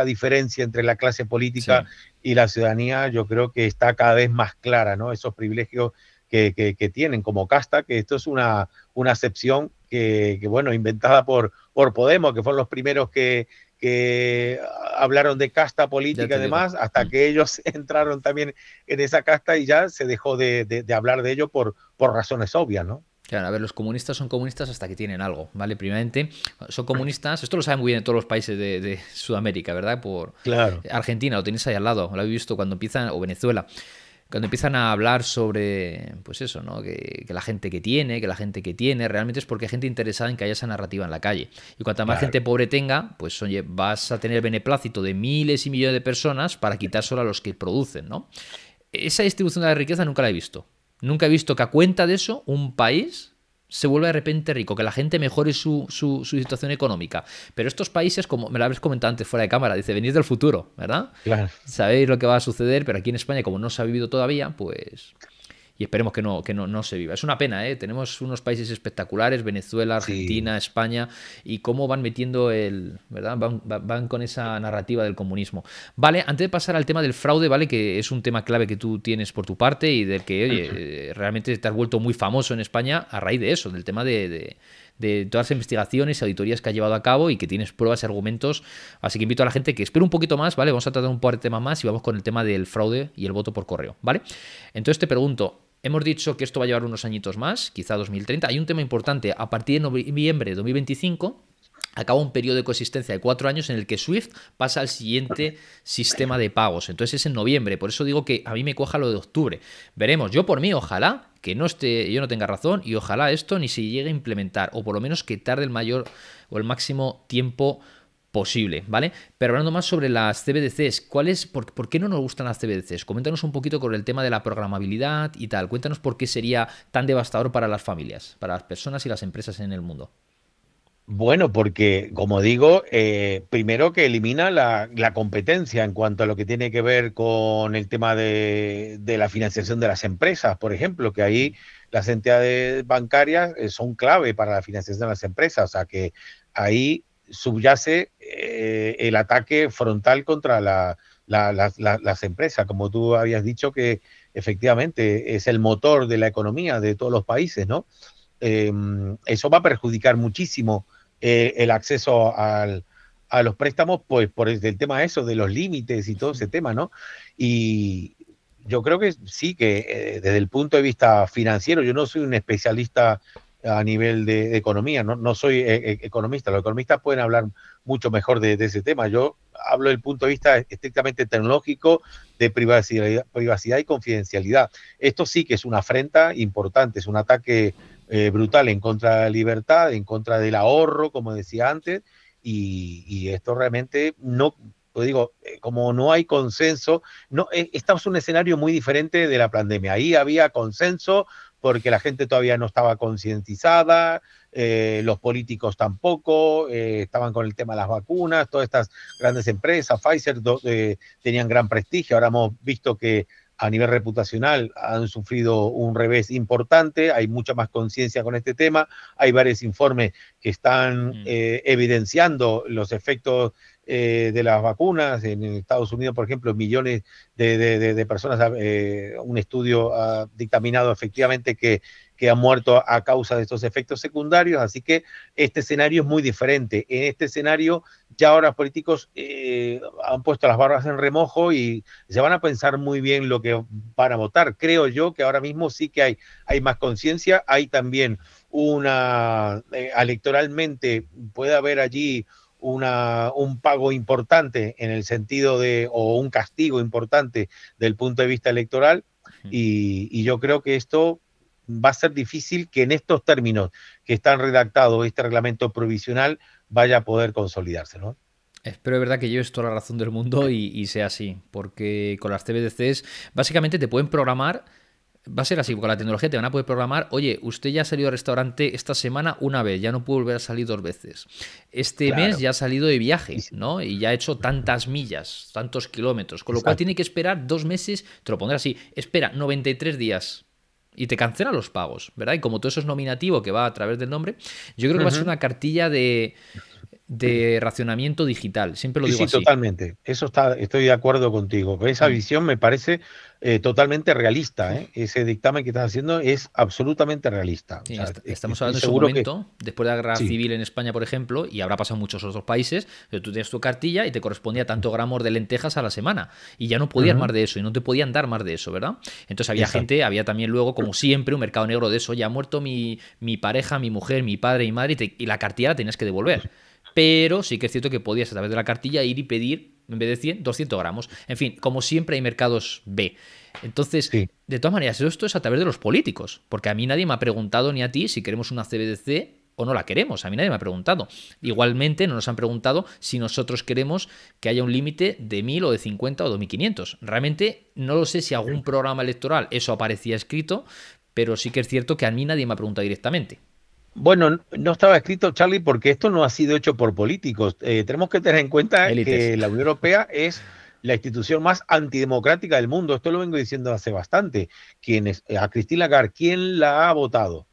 diferencia entre la clase política Sí. y la ciudadanía yo creo que está cada vez más clara, ¿no? Esos privilegios que tienen como casta, que esto es una acepción bueno, inventada por Podemos, que fueron los primeros que hablaron de casta Ya política y te digo. demás, hasta que ellos entraron también en esa casta y ya se dejó de hablar de ello por razones obvias, ¿no? Claro, a ver, los comunistas son comunistas hasta que tienen algo, ¿vale? Primeramente, son comunistas, esto lo saben muy bien en todos los países de Sudamérica, ¿verdad? Por Claro. Argentina, lo tenéis ahí al lado, lo habéis visto cuando empiezan, o Venezuela, cuando empiezan a hablar sobre, pues eso, ¿no? Que la gente que la gente que tiene, realmente es porque hay gente interesada en que haya esa narrativa en la calle. Y cuanta más Claro. gente pobre tenga, pues oye, vas a tener beneplácito de miles y millones de personas para quitar solo a los que producen, ¿no? Esa distribución de la riqueza nunca la he visto. Nunca he visto que a cuenta de eso un país se vuelva de repente rico, que la gente mejore su situación económica. Pero estos países, como me lo habéis comentado antes fuera de cámara, dice, venís del futuro, ¿verdad? Claro. Sabéis lo que va a suceder, pero aquí en España, como no se ha vivido todavía, pues y esperemos que no se viva. Es una pena, ¿eh? Tenemos unos países espectaculares, Venezuela, Sí. Argentina, España, y cómo van metiendo ¿verdad? Van con esa narrativa del comunismo. Vale, antes de pasar al tema del fraude, ¿vale? Que es un tema clave que tú tienes por tu parte y del que, oye, realmente te has vuelto muy famoso en España a raíz de eso, del tema de todas las investigaciones y auditorías que ha llevado a cabo y que tienes pruebas y argumentos. Así que invito a la gente que espere un poquito más, ¿vale? Vamos a tratar un par de temas más y vamos con el tema del fraude y el voto por correo, ¿vale? Entonces te pregunto, hemos dicho que esto va a llevar unos añitos más, quizá 2030. Hay un tema importante. A partir de noviembre de 2025 acaba un periodo de coexistencia de 4 años en el que Swift pasa al siguiente sistema de pagos. Entonces es en noviembre. Por eso digo que a mí me cuaja lo de octubre. Veremos. Yo por mí, ojalá que yo no tenga razón y ojalá esto ni se llegue a implementar. O por lo menos que tarde el mayor o el máximo tiempo posible, ¿vale? Pero hablando más sobre las CBDCs, ¿por qué no nos gustan las CBDCs? Coméntanos un poquito con el tema de la programabilidad y tal. Cuéntanos por qué sería tan devastador para las familias, para las personas y las empresas en el mundo. Bueno, porque, como digo, primero que elimina la competencia en cuanto a lo que tiene que ver con el tema de la financiación de las empresas, por ejemplo, que ahí las entidades bancarias son clave para la financiación de las empresas, o sea que ahí subyace el ataque frontal contra las empresas, como tú habías dicho que efectivamente es el motor de la economía de todos los países, ¿no? eh, Eso va a perjudicar muchísimo el acceso a los préstamos, pues por el tema eso, de los límites y todo ese tema, ¿no? Y yo creo que sí, que desde el punto de vista financiero, yo no soy un especialista a nivel de economía, no soy economista, los economistas pueden hablar mucho mejor de ese tema. Yo hablo del punto de vista estrictamente tecnológico, de privacidad y confidencialidad. Esto sí que es una afrenta importante, es un ataque brutal en contra de la libertad, en contra del ahorro, como decía antes, y esto realmente no, pues digo, como no hay consenso, no, estamos en un escenario muy diferente de la pandemia. Ahí había consenso, porque la gente todavía no estaba concientizada, los políticos tampoco, estaban con el tema de las vacunas, todas estas grandes empresas, Pfizer, tenían gran prestigio. Ahora hemos visto que a nivel reputacional han sufrido un revés importante, hay mucha más conciencia con este tema, hay varios informes que están evidenciando los efectos de las vacunas. En Estados Unidos, por ejemplo, millones de personas, un estudio ha dictaminado efectivamente que han muerto a causa de estos efectos secundarios, así que este escenario es muy diferente. En este escenario ya ahora los políticos han puesto las barbas en remojo y se van a pensar muy bien lo que van a votar. Creo yo que ahora mismo sí que hay más conciencia, hay también electoralmente puede haber allí un pago importante en el sentido o un castigo importante del punto de vista electoral, y yo creo que esto va a ser difícil que en estos términos que están redactados este reglamento provisional vaya a poder consolidarse, ¿no? Espero de verdad que lleves toda la razón del mundo y sea así, porque con las CBDCs básicamente te pueden programar. Va a ser así, con la tecnología te van a poder programar, oye, usted ya ha salido al restaurante esta semana una vez, ya no puede volver a salir 2 veces. Este mes ya ha salido de viaje, ¿no? Y ya ha hecho tantas millas, tantos kilómetros, con lo cual tiene que esperar 2 meses, te lo pondré así, espera 93 días. Y te cancela los pagos, ¿verdad? Y como todo eso es nominativo que va a través del nombre, yo creo que va a ser una cartilla de racionamiento digital. Siempre lo digo así. Sí, totalmente. Estoy de acuerdo contigo. Esa visión me parece totalmente realista, ¿eh? Ese dictamen que estás haciendo es absolutamente realista. Sí, O sea, estamos estoy hablando de su seguro momento, después de la guerra sí. civil en España, por ejemplo, y habrá pasado en muchos otros países, pero tú tienes tu cartilla y te correspondía tantos gramos de lentejas a la semana. Y ya no podías más de eso, y no te podían dar más de eso, ¿verdad? Entonces había gente, había también luego, como siempre, un mercado negro de eso. Ya ha muerto mi pareja, mi mujer, mi padre, mi madre, y la cartilla la tenías que devolver. Pero sí que es cierto que podías a través de la cartilla ir y pedir, en vez de 100, 200 gramos. En fin, como siempre hay mercados B. Entonces, Sí. de todas maneras, esto es a través de los políticos, porque a mí nadie me ha preguntado ni a ti si queremos una CBDC o no la queremos. A mí nadie me ha preguntado. Igualmente no nos han preguntado si nosotros queremos que haya un límite de 1.000 o de 50 o de 1.500. Realmente no lo sé si algún programa electoral eso aparecía escrito, pero sí que es cierto que a mí nadie me ha preguntado directamente. Bueno, no estaba escrito, Charlie, porque esto no ha sido hecho por políticos. Tenemos que tener en cuenta Élites. que la Unión Europea es la institución más antidemocrática del mundo. Esto lo vengo diciendo hace bastante. A Christine Lagarde, ¿quién la ha votado?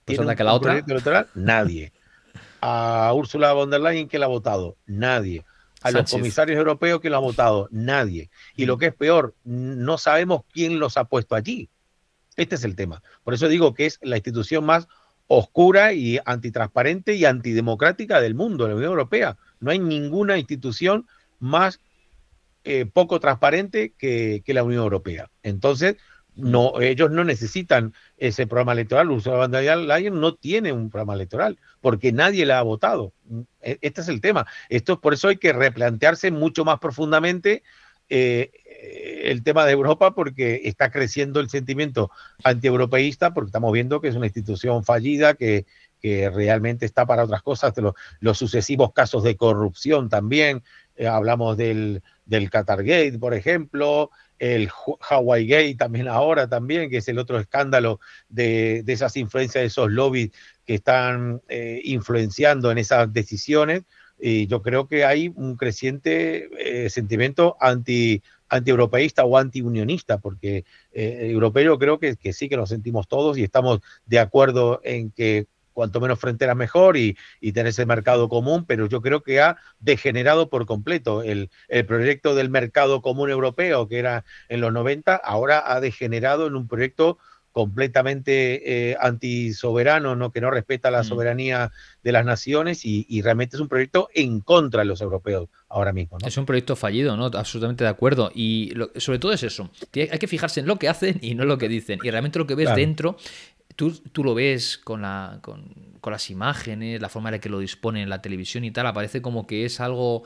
Pues ¿Tiene anda que la un otra. proyecto electoral? Nadie. A Ursula von der Leyen, ¿quién la ha votado? Nadie. A los Sánchez. comisarios europeos, ¿quién lo ha votado? Nadie. Y lo que es peor, no sabemos quién los ha puesto allí. Este es el tema. Por eso digo que es la institución más oscura y antitransparente y antidemocrática del mundo, la Unión Europea. No hay ninguna institución más poco transparente que la Unión Europea. Entonces, no, ellos no necesitan ese programa electoral. Ursula von der Leyen no tiene un programa electoral porque nadie la ha votado. Este es el tema. Por eso hay que replantearse mucho más profundamente el tema de Europa, porque está creciendo el sentimiento antieuropeísta, porque estamos viendo que es una institución fallida, que realmente está para otras cosas. Los sucesivos casos de corrupción también, hablamos del Qatargate, por ejemplo, el Hawaii Gate también ahora también, que es el otro escándalo de esas influencias, de esos lobbies que están influenciando en esas decisiones. Y yo creo que hay un creciente sentimiento anti-europeísta o anti-unionista, porque europeo creo que sí que nos sentimos todos y estamos de acuerdo en que cuanto menos fronteras mejor y tener ese mercado común, pero yo creo que ha degenerado por completo el proyecto del mercado común europeo, que era en los 90, ahora ha degenerado en un proyecto completamente antisoberano, ¿no? Que no respeta la soberanía de las naciones y realmente es un proyecto en contra de los europeos ahora mismo, ¿no? Es un proyecto fallido, ¿no? Absolutamente de acuerdo. Y sobre todo es eso. Hay que fijarse en lo que hacen y no en lo que dicen. Y realmente lo que ves dentro, tú lo ves con las imágenes, la forma en la que lo disponen en la televisión y tal, aparece como que es algo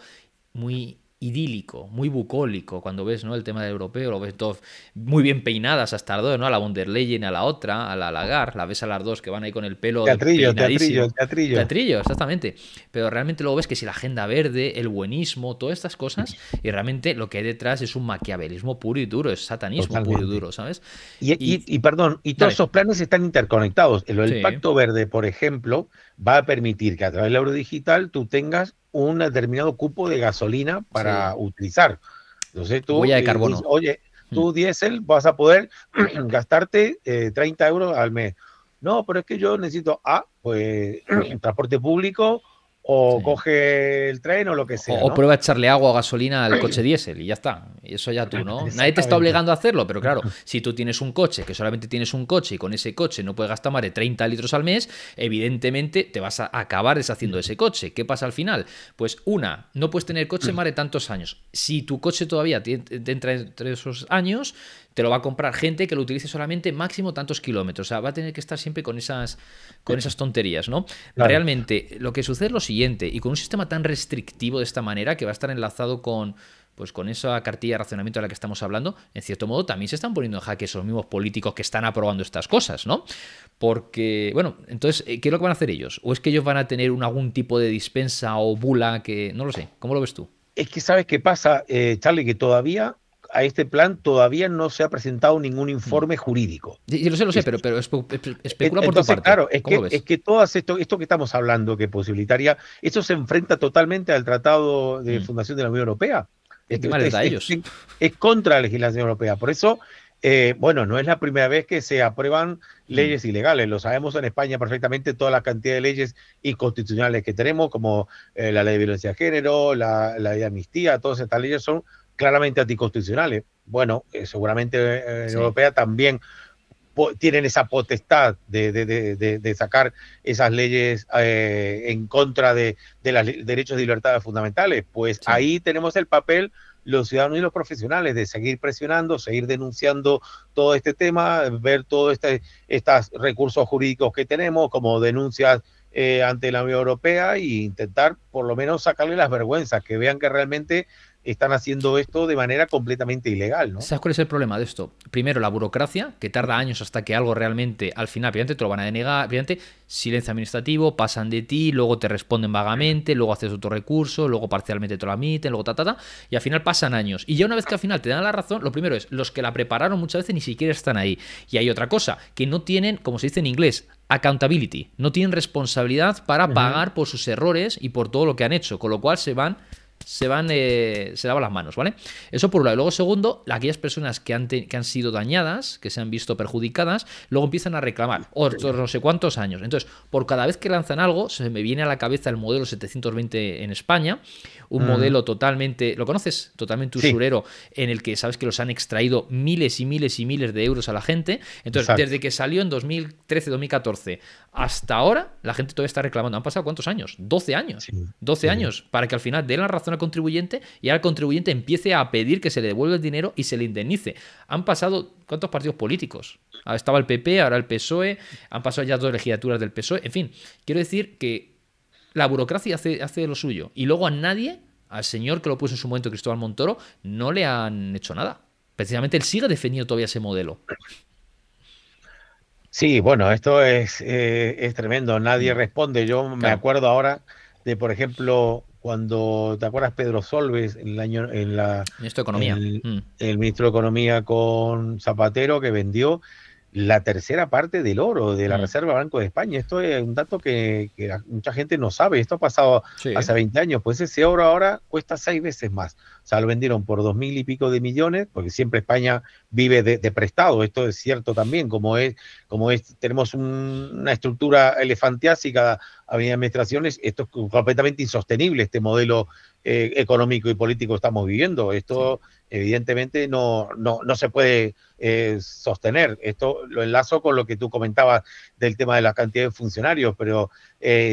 muy idílico, muy bucólico, cuando ves, ¿no?, el tema del europeo, lo ves todos muy bien peinadas hasta las dos, ¿no? A la von der Leyen, a la otra, a la Lagarde, la ves a las dos que van ahí con el pelo Teatrillo, teatrillo, peinadísimo. teatrillo. Teatrillo, exactamente. Pero realmente luego ves que si la agenda verde, el buenismo, todas estas cosas, y realmente lo que hay detrás es un maquiavelismo puro y duro, es satanismo puro y Totalmente. duro, ¿sabes? Y, y, Y, y perdón, y todos dale, esos planes están interconectados. El sí, Pacto Verde, por ejemplo, va a permitir que a través del euro digital tú tengas un determinado cupo de gasolina sí, para utilizar. Entonces tú huella de dices, carbono. oye, Mm, tú diésel vas a poder gastarte 30 euros al mes. No, pero es que yo necesito, pues, transporte público o sí. coge el tren o lo que sea, O ¿no? prueba a echarle agua o gasolina al coche diésel y ya está. Y eso ya tú, ¿no? Nadie te está Exactamente. obligando a hacerlo, pero claro, si tú tienes un coche, que solamente tienes un coche y con ese coche no puedes gastar más de 30 litros al mes, evidentemente te vas a acabar deshaciendo de ese coche. ¿Qué pasa al final? Pues una, no puedes tener coche más de tantos años. Si tu coche todavía te entra entre esos años, te lo va a comprar gente que lo utilice solamente máximo tantos kilómetros. O sea, va a tener que estar siempre con esas tonterías, ¿no? Claro. Realmente, lo que sucede es lo siguiente, y con un sistema tan restrictivo de esta manera, que va a estar enlazado con, pues con esa cartilla de racionamiento de la que estamos hablando, en cierto modo también se están poniendo en jaque esos mismos políticos que están aprobando estas cosas, ¿no? Porque, bueno, entonces, ¿qué es lo que van a hacer ellos? ¿O es que ellos van a tener algún tipo de dispensa o bula que, no lo sé, ¿cómo lo ves tú? Es que sabes qué pasa, Charlie, que todavía a este plan todavía no se ha presentado ningún Hmm. informe jurídico. Sí, lo sé, Es- pero especula por tu entonces, parte. claro, es ¿Cómo lo que, es ves? que todo esto que estamos hablando, que posibilitaría, eso se enfrenta totalmente al Tratado de Hmm. Fundación de la Unión Europea. ¿Y qué Esto, más esto les es, da a es- ellos? es contra la legislación europea. Por eso, bueno, no es la primera vez que se aprueban Hmm. leyes ilegales. Lo sabemos en España perfectamente, toda la cantidad de leyes inconstitucionales que tenemos, como la ley de violencia de género, la ley de amnistía, todas estas leyes son claramente anticonstitucionales. Bueno, seguramente en Sí, Europea también tienen esa potestad de sacar esas leyes en contra de los derechos y libertades fundamentales. Pues sí, ahí tenemos el papel los ciudadanos y los profesionales de seguir presionando, seguir denunciando todo este tema, ver todos estos recursos jurídicos que tenemos como denuncias ante la Unión Europea e intentar por lo menos sacarle las vergüenzas, que vean que realmente están haciendo esto de manera completamente ilegal, ¿no? ¿sabes cuál es el problema de esto? Primero, la burocracia, que tarda años hasta que algo realmente, al final, primero te lo van a denegar, primero silencio administrativo, pasan de ti, luego te responden vagamente, luego haces otro recurso, luego parcialmente te lo admiten, luego y al final pasan años. Y ya una vez que al final te dan la razón, lo primero es, los que la prepararon muchas veces ni siquiera están ahí. Y hay otra cosa, que no tienen, como se dice en inglés, accountability, no tienen responsabilidad para Uh -huh. pagar por sus errores y por todo lo que han hecho, con lo cual se lavan las manos, ¿vale? Eso por un lado. Y luego, segundo, aquellas personas que han sido dañadas, que se han visto perjudicadas, luego empiezan a reclamar otros no sé cuántos años. Entonces, por cada vez que lanzan algo, se me viene a la cabeza el modelo 720 en España, un modelo totalmente, ¿lo conoces? Totalmente Sí, usurero, en el que sabes que los han extraído miles y miles y miles de euros a la gente. Entonces, exacto. desde que salió en 2013-2014 hasta ahora, la gente todavía está reclamando. ¿Han pasado cuántos años? 12 años. Sí, 12 sí. años para que al final den la razón al contribuyente y ahora el contribuyente empiece a pedir que se le devuelva el dinero y se le indemnice. Han pasado, ¿cuántos partidos políticos? Estaba el PP, ahora el PSOE, han pasado ya 2 legislaturas del PSOE. En fin, quiero decir que la burocracia hace lo suyo. Y luego a nadie, al señor que lo puso en su momento, Cristóbal Montoro, no le han hecho nada. Precisamente él sigue defendiendo todavía ese modelo. Sí, bueno, esto es tremendo, nadie Mm, responde. Yo me claro, acuerdo ahora de, por ejemplo, cuando, ¿te acuerdas Pedro Solbes en el año, ministro de Economía. el, Mm, el ministro de Economía con Zapatero que vendió la tercera parte del oro de la mm. Reserva Banco de España? Esto es un dato que mucha gente no sabe. Esto ha pasado Sí, hace 20 años. Pues ese oro ahora cuesta 6 veces más. O sea, lo vendieron por 2000 y pico de millones, porque siempre España vive de prestado. Esto es cierto también, tenemos una estructura elefantiásica a mi administraciones, esto es completamente insostenible, este modelo económico y político que estamos viviendo. sí. Esto evidentemente no se puede sostener. Esto lo enlazo con lo que tú comentabas del tema de la cantidad de funcionarios, pero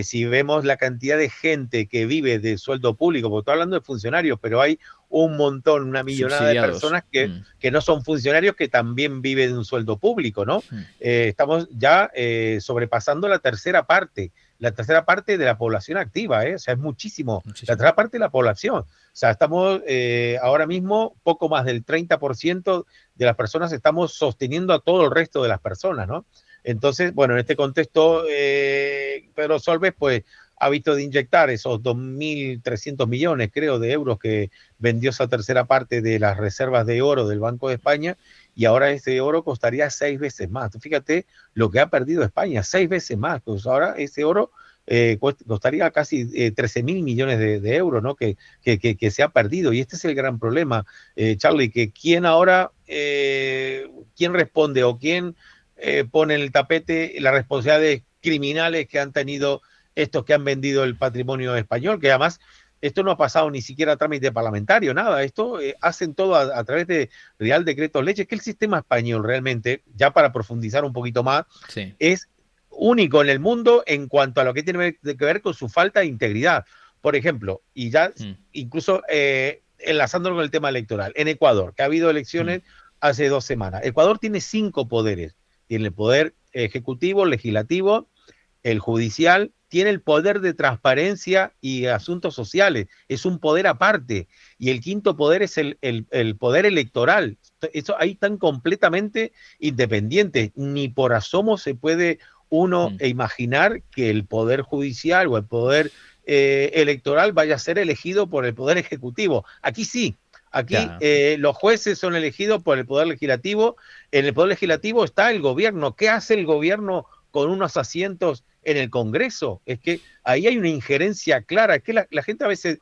si vemos la cantidad de gente que vive de sueldo público, porque estoy hablando de funcionarios, pero hay un montón, una millonada de Subsidiados. personas que no son funcionarios, que también viven de un sueldo público, ¿no? Estamos ya sobrepasando la tercera parte de la población activa, ¿eh? O sea, es muchísimo, la tercera parte de la población. O sea, estamos ahora mismo, poco más del 30% de las personas estamos sosteniendo a todo el resto de las personas, ¿no? Entonces, bueno, en este contexto, Pedro Solbes, pues, ha visto de inyectar esos 2.300 millones, creo, de euros que vendió esa tercera parte de las reservas de oro del Banco de España, y ahora ese oro costaría 6 veces más. Tú fíjate lo que ha perdido España, 6 veces más. Pues ahora ese oro costaría casi 13.000 millones de euros, ¿no? Que se ha perdido. Y este es el gran problema, Charlie, que quién ahora, quién responde o quién pone en el tapete las responsabilidades criminales que han tenido estos que han vendido el patrimonio español, que además esto no ha pasado ni siquiera a trámite parlamentario, nada, esto hacen todo a través de Real Decreto Leyes. Es que el sistema español realmente, ya para profundizar un poquito más, Sí. es único en el mundo en cuanto a lo que tiene que ver con su falta de integridad. Por ejemplo, y ya incluso enlazándolo con el tema electoral, en Ecuador, que ha habido elecciones hace 2 semanas, Ecuador tiene 5 poderes, tiene el poder ejecutivo, legislativo, el judicial, tiene el poder de transparencia y asuntos sociales, es un poder aparte, y el quinto poder es el poder electoral. Eso ahí están completamente independientes, ni por asomo se puede uno imaginar que el poder judicial o el poder electoral vaya a ser elegido por el poder ejecutivo. Aquí sí. Aquí los jueces son elegidos por el Poder Legislativo. En el Poder Legislativo está el gobierno. ¿Qué hace el gobierno con unos asientos en el Congreso? Es que ahí hay una injerencia clara. Es que la gente a veces,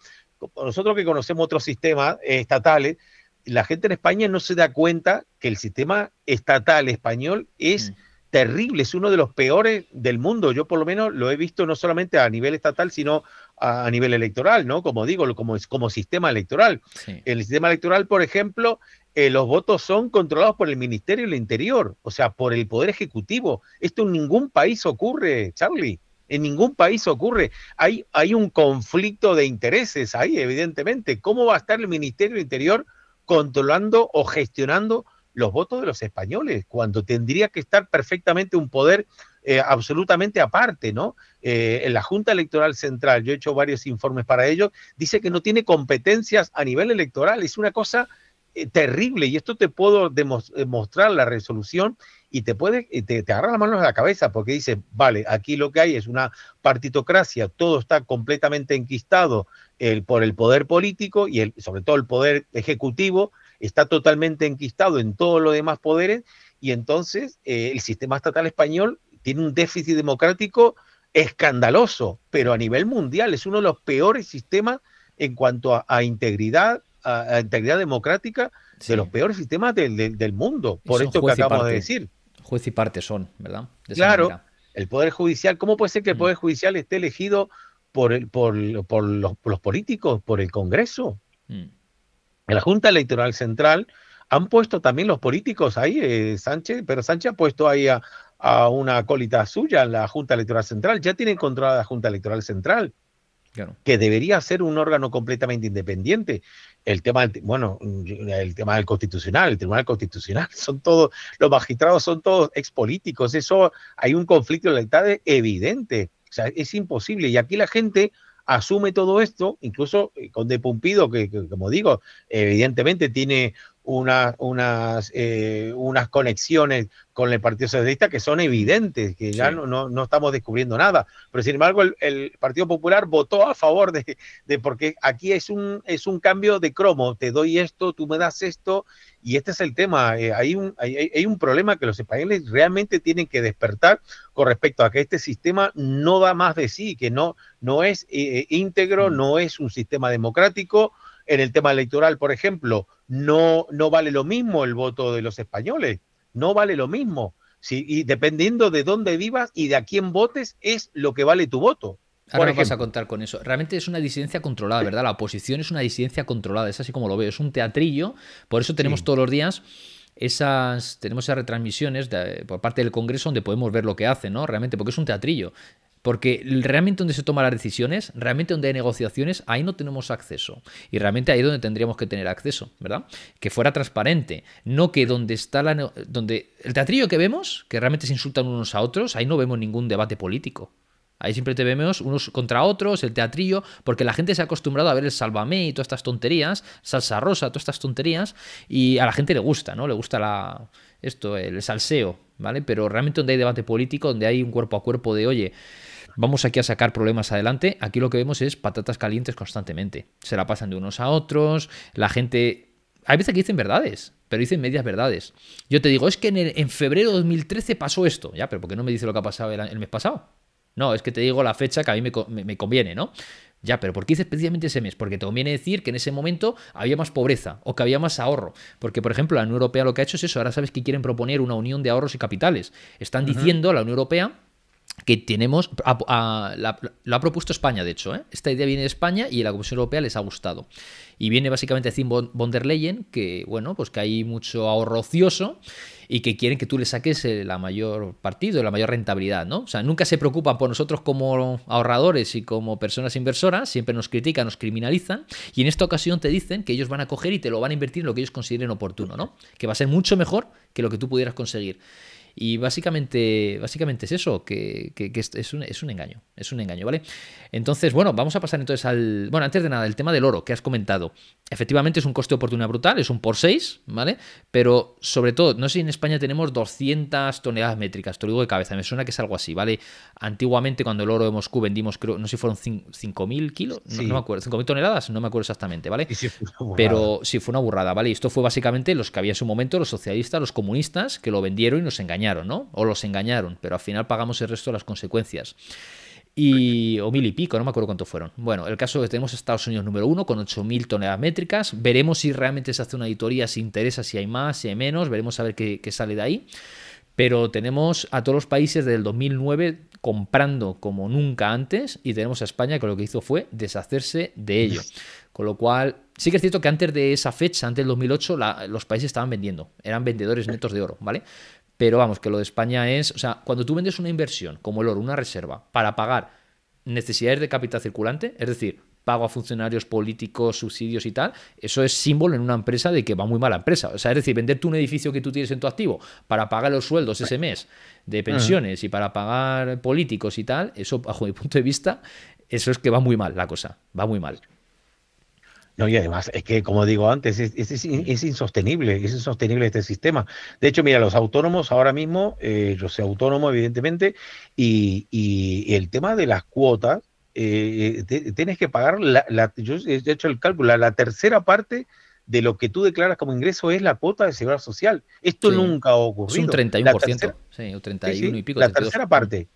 nosotros que conocemos otros sistemas estatales, la gente en España no se da cuenta que el sistema estatal español es terrible, es uno de los peores del mundo. Yo por lo menos lo he visto no solamente a nivel estatal, sino a nivel electoral, ¿no? Como digo, como sistema electoral. Sí. El sistema electoral, por ejemplo, los votos son controlados por el Ministerio del Interior, o sea, por el Poder Ejecutivo. Esto en ningún país ocurre, Charlie. En ningún país ocurre. Hay un conflicto de intereses ahí, evidentemente. ¿Cómo va a estar el Ministerio del Interior controlando o gestionando los votos de los españoles, cuando tendría que estar perfectamente un poder absolutamente aparte, ¿no? En la Junta Electoral Central, yo he hecho varios informes para ello, dice que no tiene competencias a nivel electoral, es una cosa terrible, y esto te puedo demostrar la resolución y te agarra la mano a la cabeza, porque dice, vale, aquí lo que hay es una partitocracia, todo está completamente enquistado por el poder político y sobre todo el poder ejecutivo, está totalmente enquistado en todos los demás poderes, y entonces el sistema estatal español tiene un déficit democrático escandaloso, pero a nivel mundial es uno de los peores sistemas en cuanto a integridad, a integridad democrática, de los peores sistemas del mundo, por esto que acabamos de decir. Juez y parte son, ¿verdad? De esa claro, manera. el Poder Judicial, ¿cómo puede ser que el Poder Judicial esté elegido por los políticos, por el Congreso? En la Junta Electoral Central han puesto también los políticos ahí, pero Sánchez ha puesto ahí a una acólita suya en la Junta Electoral Central, ya tienen controlada la Junta Electoral Central, que debería ser un órgano completamente independiente. El tema del Constitucional, el Tribunal Constitucional, los magistrados son todos expolíticos, eso hay un conflicto de lealtades evidente, o sea, es imposible, y aquí la gente asume todo esto, incluso con De Pumpido, que como digo, evidentemente tiene unas conexiones con el Partido Socialista que son evidentes, que ya no estamos descubriendo nada, pero sin embargo el Partido Popular votó a favor porque aquí es un cambio de cromo, te doy esto, tú me das esto, y este es el tema. Hay un problema que los españoles realmente tienen que despertar con respecto a que este sistema no da más de sí, que no es íntegro, no es un sistema democrático. En el tema electoral, por ejemplo, no vale lo mismo el voto de los españoles, no vale lo mismo. Sí, y dependiendo de dónde vivas y de a quién votes, es lo que vale tu voto. Ahora nos vas a contar con eso. Realmente es una disidencia controlada, ¿verdad? La oposición es una disidencia controlada, es así como lo veo, es un teatrillo. Por eso tenemos todos los días tenemos esas retransmisiones por parte del Congreso donde podemos ver lo que hacen, ¿no? Realmente, porque es un teatrillo. Porque realmente donde se toman las decisiones, realmente donde hay negociaciones, ahí no tenemos acceso. Y realmente ahí es donde tendríamos que tener acceso, ¿verdad? Que fuera transparente. No que donde está donde el teatrillo que vemos, que realmente se insultan unos a otros, ahí no vemos ningún debate político. Ahí siempre te vemos unos contra otros, el teatrillo, porque la gente se ha acostumbrado a ver el Sálvame y todas estas tonterías, Salsa Rosa, todas estas tonterías, y a la gente le gusta, ¿no? Le gusta el salseo, ¿vale? Pero realmente donde hay debate político, donde hay un cuerpo a cuerpo de, oye, vamos aquí a sacar problemas adelante, aquí lo que vemos es patatas calientes constantemente. Se la pasan de unos a otros, la gente... Hay veces que dicen verdades, pero dicen medias verdades. Yo te digo, es que en febrero de 2013 pasó esto. Ya, pero ¿por qué no me dice lo que ha pasado el mes pasado? No, es que te digo la fecha que a mí me conviene, ¿no? Ya, pero ¿por qué dices precisamente ese mes? Porque te conviene decir que en ese momento había más pobreza o que había más ahorro. Porque, por ejemplo, la Unión Europea lo que ha hecho es eso. Ahora sabes que quieren proponer una unión de ahorros y capitales. Están diciendo a la Unión Europea que tenemos, lo ha propuesto España, de hecho, ¿eh? Esta idea viene de España y a la Comisión Europea les ha gustado. Y viene básicamente a decir von der Leyen que, bueno, pues que hay mucho ahorro ocioso y que quieren que tú le saques la mayor partido, la mayor rentabilidad, ¿no? O sea, nunca se preocupan por nosotros como ahorradores y como personas inversoras, siempre nos critican, nos criminalizan, y en esta ocasión te dicen que ellos van a coger y te lo van a invertir en lo que ellos consideren oportuno, ¿no? Que va a ser mucho mejor que lo que tú pudieras conseguir. Y básicamente es eso, que es un engaño, ¿vale? Entonces, bueno, vamos a pasar entonces al... Bueno, antes de nada, el tema del oro que has comentado. Efectivamente es un coste de oportunidad brutal, es un por 6, ¿vale? Pero sobre todo, no sé si en España tenemos 200 toneladas métricas, te lo digo de cabeza, me suena que es algo así, ¿vale? Antiguamente cuando el oro de Moscú vendimos, creo, no sé si fueron 5.000 kilos, no, Sí. no me acuerdo, 5.000 toneladas, no me acuerdo exactamente, ¿vale? Y sí, fue una burrada. Pero sí, fue una burrada, ¿vale? Y esto fue básicamente los que había en su momento, los socialistas, los comunistas, que lo vendieron y nos engañaron, ¿no? O los engañaron, pero al final pagamos el resto de las consecuencias. O 1.000 y pico, no me acuerdo cuánto fueron. Bueno, el caso es que tenemos a Estados Unidos número 1 con 8.000 toneladas métricas. Veremos si realmente se hace una auditoría, si interesa, si hay más, si hay menos. Veremos a ver qué sale de ahí. Pero tenemos a todos los países del 2009 comprando como nunca antes y tenemos a España que lo que hizo fue deshacerse de ello. Con lo cual, sí que es cierto que antes de esa fecha, antes del 2008, los países estaban vendiendo. Eran vendedores netos de oro, ¿vale? Pero vamos, que lo de España es... O sea, cuando tú vendes una inversión, como el oro, una reserva, para pagar necesidades de capital circulante, es decir, pago a funcionarios políticos, subsidios y tal, eso es símbolo en una empresa de que va muy mal la empresa. O sea, es decir, venderte un edificio que tú tienes en tu activo para pagar los sueldos ese mes de pensiones y para pagar políticos y tal, eso, bajo mi punto de vista, eso es que va muy mal la cosa, va muy mal. No, y además es que, como digo antes, es insostenible este sistema. De hecho, mira, los autónomos ahora mismo, yo soy autónomo, evidentemente, y el tema de las cuotas, tienes que pagar, yo he hecho el cálculo, la tercera parte de lo que tú declaras como ingreso es la cuota de seguridad social. Esto Sí, nunca ha es un ocurrido. La 31%, tercera, sí, o sí, 31 y sí, pico, la 32. tercera parte.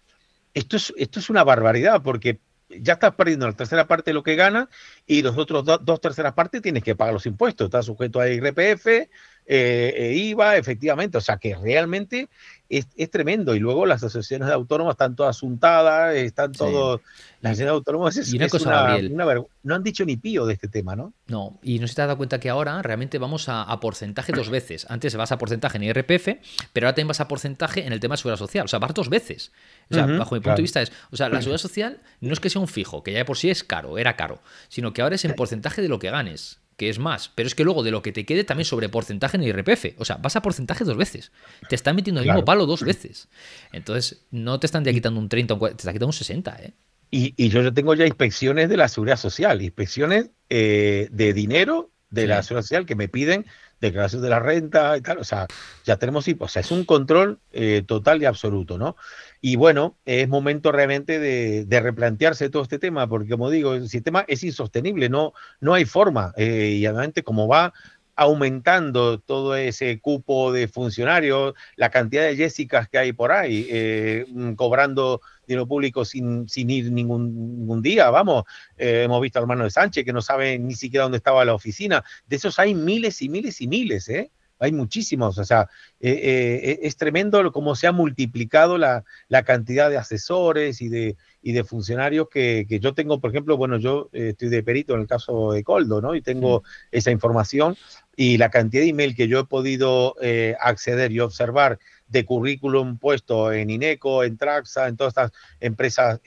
Esto es una barbaridad porque ya estás perdiendo la tercera parte de lo que ganas y los otros dos terceras partes tienes que pagar los impuestos. Estás sujeto a IRPF, IVA, efectivamente. O sea que realmente es tremendo. Y luego las asociaciones de autónomos están todas untadas, están Sí. todos... Las asociaciones de autónomos Y una cosa, Gabriel, no han dicho ni pío de este tema, ¿no? no, y no se te has dado cuenta que ahora realmente vamos a porcentaje dos veces. Antes vas a porcentaje en IRPF, pero ahora también vas a porcentaje en el tema de seguridad social. O sea, vas dos veces. O sea, bajo mi punto de vista o sea, la seguridad social no es que sea un fijo, que ya de por sí es caro, era caro, sino que ahora es en porcentaje de lo que ganes, que es más. Pero es que luego de lo que te quede también sobre porcentaje en IRPF. O sea, vas a porcentaje dos veces. Te están metiendo el mismo palo dos veces. Entonces, no te están ya quitando un 30, un 40, te están quitando un 60, ¿eh? Y yo tengo ya inspecciones de la seguridad social, inspecciones de dinero de la Sí. seguridad social que me piden declaración de la renta y tal. O sea, ya tenemos, o sea, es un control total y absoluto, ¿no? Y bueno, es momento realmente de replantearse todo este tema, porque como digo, el sistema es insostenible, no hay forma. Y obviamente como va aumentando todo ese cupo de funcionarios, la cantidad de Jessicas que hay por ahí, cobrando dinero público sin ir ningún día, vamos. Hemos visto al hermano de Sánchez que no sabe ni siquiera dónde estaba la oficina. De esos hay miles y miles y miles, ¿eh? Hay muchísimos, o sea, es tremendo cómo se ha multiplicado la cantidad de asesores y de funcionarios que yo tengo, por ejemplo, bueno, yo estoy de perito en el caso de Coldo, ¿no? Y tengo esa información y la cantidad de email que yo he podido acceder y observar de currículum puesto en INECO, en Traxa, en todas estas empresas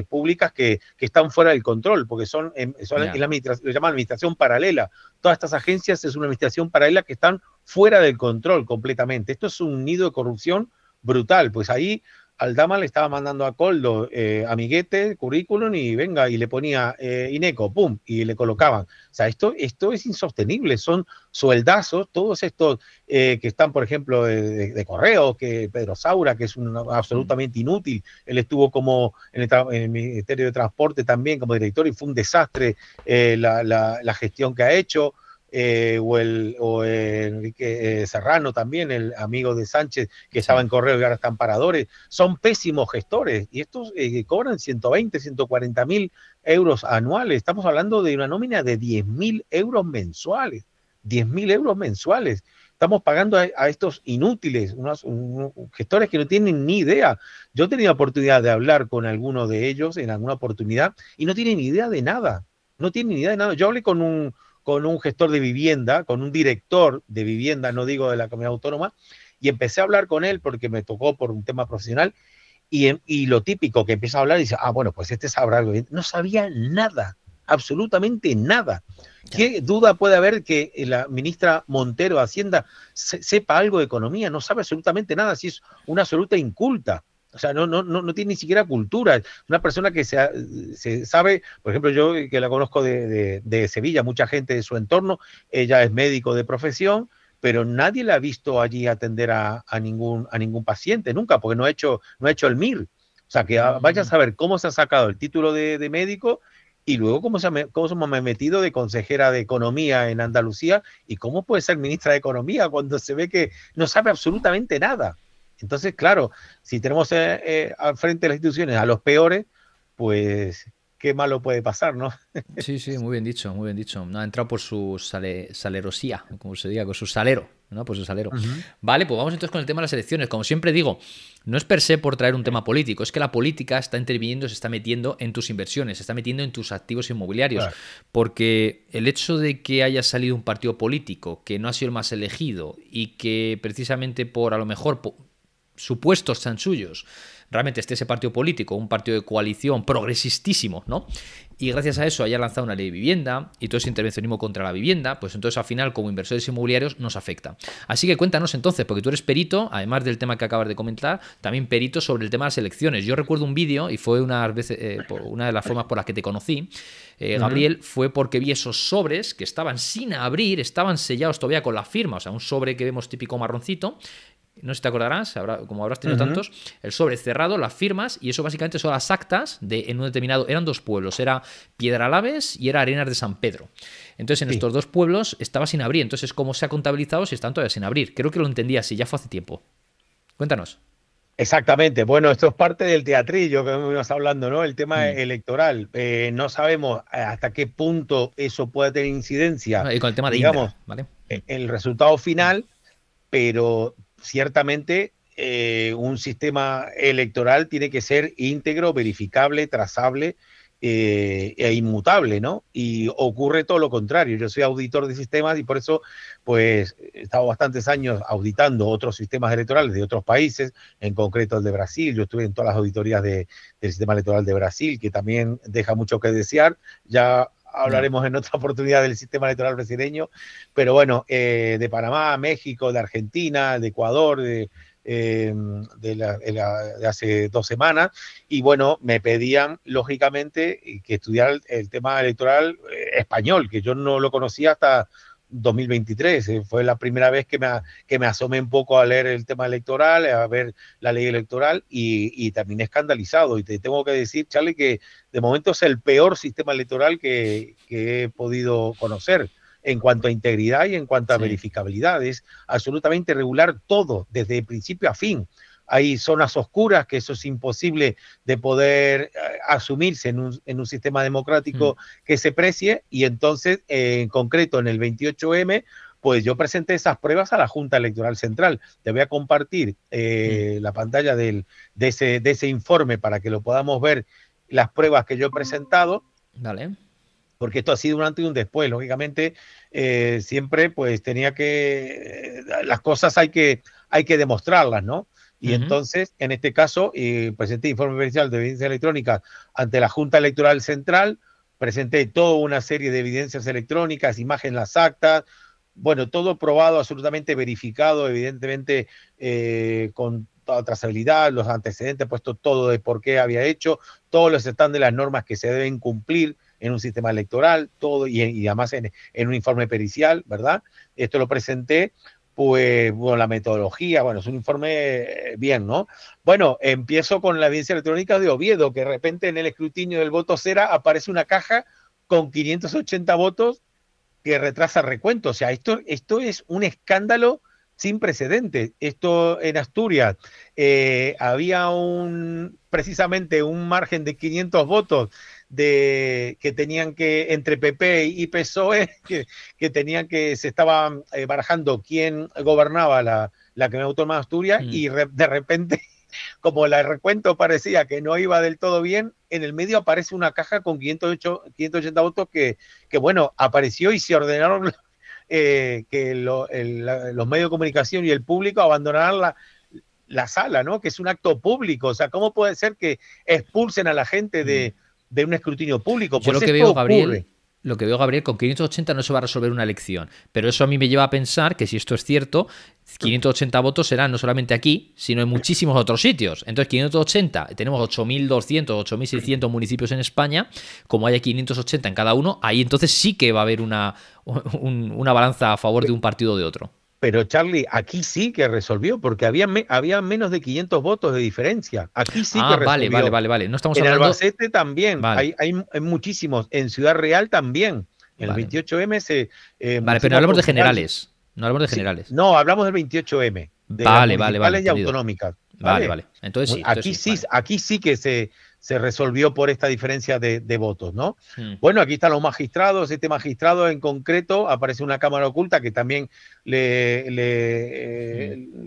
públicas que están fuera del control, porque son Ya. lo llaman administración paralela. Todas estas agencias es una administración paralela que están fuera del control completamente. Esto es un nido de corrupción brutal. Pues ahí Aldama le estaba mandando a Coldo amiguete, currículum y venga, y le ponía INECO, pum, y le colocaban. O sea, esto es insostenible, son sueldazos, todos estos que están, por ejemplo, de Correo, que Pedro Saura, que es absolutamente inútil, él estuvo como en el Ministerio de Transporte también como director y fue un desastre la gestión que ha hecho. O Enrique Serrano también, el amigo de Sánchez, que estaba Sí. en Correo y ahora están paradores, son pésimos gestores y estos cobran 120, 140 mil euros anuales. Estamos hablando de una nómina de 10.000 euros mensuales. 10.000 euros mensuales. Estamos pagando a estos inútiles, unos gestores que no tienen ni idea. Yo he tenido oportunidad de hablar con alguno de ellos en alguna oportunidad y no tienen ni idea de nada. No tienen ni idea de nada. Yo hablé con un gestor de vivienda, con un director de vivienda, no digo de la comunidad autónoma, y empecé a hablar con él porque me tocó por un tema profesional, y lo típico que empieza a hablar y dice, bueno, pues este sabrá algo. No sabía nada, absolutamente nada. ¿Qué duda puede haber que la ministra Montero de Hacienda sepa algo de economía? No sabe absolutamente nada, si es una absoluta inculta. O sea, no tiene ni siquiera cultura. Una persona que se sabe, por ejemplo, yo que la conozco de Sevilla, mucha gente de su entorno, ella es médico de profesión, pero nadie la ha visto allí atender a ningún paciente, nunca, porque no ha hecho el MIR. O sea, que vaya a saber cómo se ha sacado el título de médico y luego cómo se ha metido de consejera de Economía en Andalucía y cómo puede ser ministra de Economía cuando se ve que no sabe absolutamente nada. Entonces, claro, si tenemos al frente de las instituciones a los peores, pues qué malo puede pasar, ¿no? Sí, sí, muy bien dicho, muy bien dicho. No, ha entrado por su salerosía, como se diga, con su salero, ¿no? Por su salero. Ujú. Vale, pues vamos entonces con el tema de las elecciones. Como siempre digo, no es per se por traer un tema político, es que la política está interviniendo, se está metiendo en tus inversiones, se está metiendo en tus activos inmobiliarios, Claro. porque el hecho de que haya salido un partido político que no ha sido el más elegido y que precisamente por a lo mejor supuestos chanchullos realmente esté ese partido político, un partido de coalición progresistísimo, ¿no? Y gracias a eso haya lanzado una ley de vivienda y todo ese intervencionismo contra la vivienda, pues entonces al final como inversores inmobiliarios nos afecta. Así que cuéntanos entonces, porque tú eres perito, además del tema que acabas de comentar, también perito sobre el tema de las elecciones. Yo recuerdo un vídeo, y fue una de las formas por las que te conocí, Ujú. Gabriel, fue porque vi esos sobres que estaban sin abrir, estaban sellados todavía con la firma, o sea, un sobre que vemos típico marroncito, no sé si te acordarás, como habrás tenido Ujú. tantos, el sobre cerrado, las firmas, y eso básicamente son las actas en un determinado, eran dos pueblos, era Piedralaves y era Arenas de San Pedro. Entonces en Sí. estos dos pueblos estaba sin abrir, entonces ¿cómo se ha contabilizado si están todavía sin abrir? Creo que lo entendí así, ya fue hace tiempo. Cuéntanos. Exactamente. Bueno, esto es parte del teatrillo que hemos hablando, ¿no? El tema Mm. electoral. No sabemos hasta qué punto eso puede tener incidencia, Y con el tema de Indra, digamos, ¿vale? el resultado final, pero ciertamente un sistema electoral tiene que ser íntegro, verificable, trazable e inmutable, ¿no? Y ocurre todo lo contrario. Yo soy auditor de sistemas y por eso, pues, he estado bastantes años auditando otros sistemas electorales de otros países, en concreto el de Brasil. Yo estuve en todas las auditorías del sistema electoral de Brasil, que también deja mucho que desear. Ya Ya. hablaremos en otra oportunidad del sistema electoral brasileño, pero bueno, de Panamá, México, de Argentina, de Ecuador, de hace 2 semanas, y bueno, me pedían, lógicamente, que estudiara el tema electoral español, que yo no lo conocía hasta 2023. Fue la primera vez que me asomé un poco a leer el tema electoral, a ver la ley electoral, y terminé escandalizado. Y te tengo que decir, Charlie, que de momento es el peor sistema electoral que he podido conocer en cuanto a integridad y en cuanto a Sí. verificabilidad. Es absolutamente regular todo, desde principio a fin. Hay zonas oscuras, que eso es imposible de poder asumirse en un sistema Mm. democrático que se precie, y entonces, en concreto, en el 28M, pues yo presenté esas pruebas a la Junta Electoral Central. Te voy a compartir Mm. la pantalla de ese informe para que lo podamos ver, las pruebas que yo he presentado, Vale. porque esto ha sido un antes y un después. Lógicamente, siempre pues tenía que, las cosas hay que demostrarlas, ¿no? Y Ujú. entonces, en este caso, presenté informe pericial de evidencias electrónicas ante la Junta Electoral Central, presenté toda una serie de evidencias electrónicas, imagen las actas, bueno, todo probado, absolutamente verificado, evidentemente con toda trazabilidad, los antecedentes, puesto todo de por qué había hecho, todos los están de las normas que se deben cumplir en un sistema electoral, todo, y además en un informe pericial, ¿verdad? Esto lo presenté, pues, bueno, la metodología, bueno, es un informe bien, ¿no? Bueno, empiezo con la evidencia electrónica de Oviedo, que de repente en el escrutinio del voto cera aparece una caja con 580 votos que retrasa el recuento. O sea, esto es un escándalo sin precedentes. Esto en Asturias había precisamente un margen de 500 votos que tenían que, entre PP y PSOE, que tenían que, se estaban barajando quién gobernaba la comunidad autónoma de Asturias Mm. y de repente como el recuento parecía que no iba del todo bien, en el medio aparece una caja con 580 votos bueno, apareció y se ordenaron que los medios de comunicación y el público abandonaran la sala, ¿no? Que es un acto público. O sea, ¿cómo puede ser que expulsen a la gente Mm. de un escrutinio público? Yo Pues esto ocurre. Lo que veo, Gabriel, con 580 no se va a resolver una elección. Pero eso a mí me lleva a pensar que si esto es cierto, 580 votos serán no solamente aquí, sino en muchísimos otros sitios. Entonces, 580, tenemos 8.200, 8.600 municipios en España, como haya 580 en cada uno, ahí entonces sí que va a haber una balanza a favor de un partido o de otro. Pero Charlie, aquí sí que resolvió, porque había menos de 500 votos de diferencia. Aquí sí que Ah, vale, vale, resolvió. vale, vale. No estamos En hablando... Albacete también, Vale, hay muchísimos. En Ciudad Real también. En el vale. 28M, Vale, pero no muchísimos hablamos de concejales. generales. No hablamos de Sí, generales. no, hablamos del 28M, de las Vale, vale, vale, municipales y entendido. autonómicas, Vale, ¿vale? vale. Entonces sí, vale. Aquí sí que se resolvió por esta diferencia de votos, ¿no? Mm, Bueno, aquí están los magistrados. Este magistrado en concreto aparece una cámara oculta que también mm.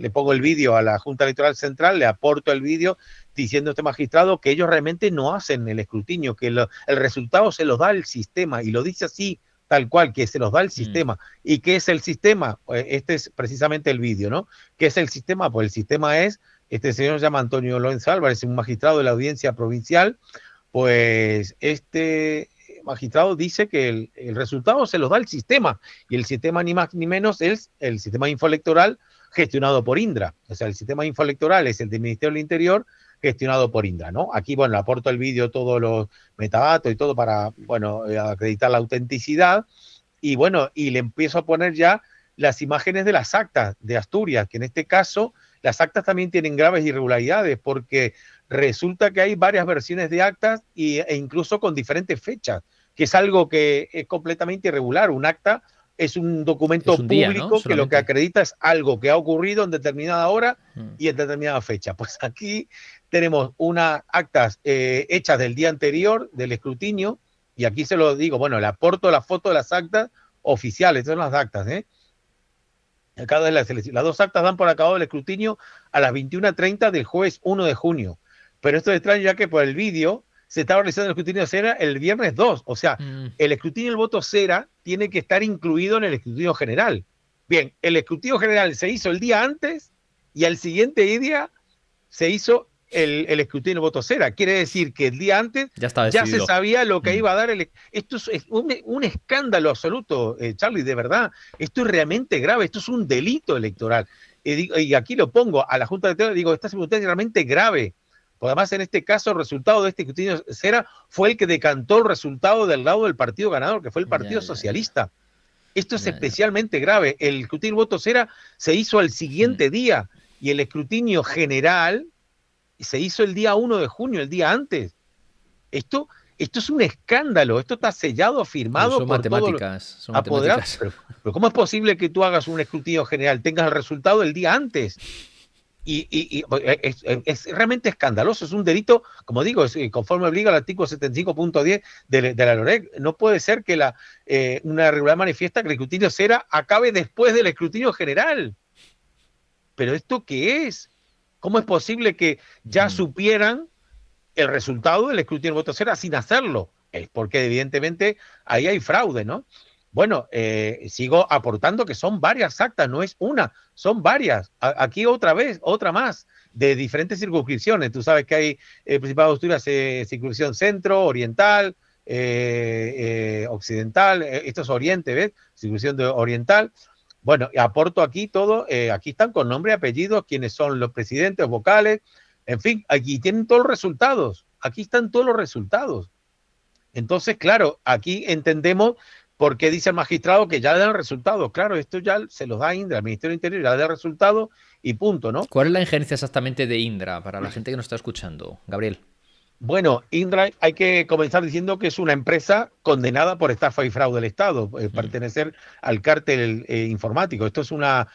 le pongo el vídeo a la Junta Electoral Central, le aporto el vídeo diciendo a este magistrado que ellos realmente no hacen el escrutinio, que el resultado se los da el sistema y lo dice así tal cual, que se los da el Mm. sistema. ¿Y qué es el sistema? Pues este es precisamente el vídeo, ¿no? ¿Qué es el sistema? Pues el sistema es, este señor se llama Antonio Lorenzo Álvarez, un magistrado de la audiencia provincial, pues este magistrado dice que el resultado se los da el sistema, y el sistema ni más ni menos es el sistema infoelectoral gestionado por Indra. O sea, el sistema infoelectoral es el del Ministerio del Interior gestionado por Indra, ¿no? Aquí, bueno, le aporto el vídeo, todos los metadatos y todo para, bueno, acreditar la autenticidad, y bueno, y le empiezo a poner ya las imágenes de las actas de Asturias, que en este caso las actas también tienen graves irregularidades, porque resulta que hay varias versiones de actas e incluso con diferentes fechas, que es algo que es completamente irregular. Un acta es un Es documento un día, ¿no? público que lo que Solamente. acredita es algo que ha ocurrido en determinada hora Mm. y en determinada fecha. Pues aquí tenemos unas actas hechas del día anterior del escrutinio, y aquí se lo digo, bueno, le aporto la foto de las actas oficiales, estas son las actas, ¿eh? Acá de las dos actas dan por acabado el escrutinio a las 21:30 del jueves 1 de junio. Pero esto es extraño, ya que por el vídeo se estaba realizando el escrutinio cera el viernes 2. O sea, Mm. el escrutinio del voto cera tiene que estar incluido en el escrutinio general. Bien, el escrutinio general se hizo el día antes y al siguiente día se hizo el escrutinio del voto cera. Quiere decir que el día antes Ya está ya se decidido. sabía lo que Mm. iba a dar esto es un escándalo absoluto, Charlie, de verdad. Esto es realmente grave, esto es un delito electoral. Y aquí lo pongo a la Junta Electoral, digo, esta circunstancia es realmente grave. Porque además, en este caso, el resultado de este escrutinio cera fue el que decantó el resultado del lado del partido ganador, que fue el Ya, Partido ya, ya. Socialista. Esto es Ya, ya. especialmente grave. El escrutinio voto cera se hizo al Mm. siguiente día, y el escrutinio general se hizo el día 1 de junio, el día antes. Esto es un escándalo, esto está sellado, Pero firmado por todos los son apoderados. matemáticas. Pero ¿cómo es posible que tú hagas un escrutinio general, tengas el resultado el día antes? Es realmente escandaloso, es un delito, como digo, conforme obliga al artículo 75.10 de la LOREC. No puede ser que una regularidad manifiesta que el escrutinio cera acabe después del escrutinio general. ¿Pero esto qué es? ¿Cómo es posible que ya Mm. supieran el resultado del escrutinio de voto cera sin hacerlo? Es porque evidentemente ahí hay fraude, ¿no? Bueno, sigo aportando que son varias actas, no es una, son varias. Aquí otra vez, otra más, de diferentes circunscripciones. Tú sabes que hay Principado de Asturias, circunscripción centro, oriental, occidental, esto es oriente, ¿ves? Circunscripción de oriental. Bueno, aporto aquí todo, aquí están con nombre y apellido, quiénes son los presidentes, vocales, en fin, aquí tienen todos los resultados, aquí están todos los resultados. Entonces, claro, aquí entendemos por qué dice el magistrado que ya le dan resultados. Claro, esto ya se los da Indra, el Ministerio del Interior ya le da resultados y punto, ¿no? ¿Cuál es la injerencia exactamente de Indra para la gente que nos está escuchando, Gabriel? Bueno, Indra hay que comenzar diciendo que es una empresa condenada por estafa y fraude del Estado, pertenecer al cártel informático. Esto es una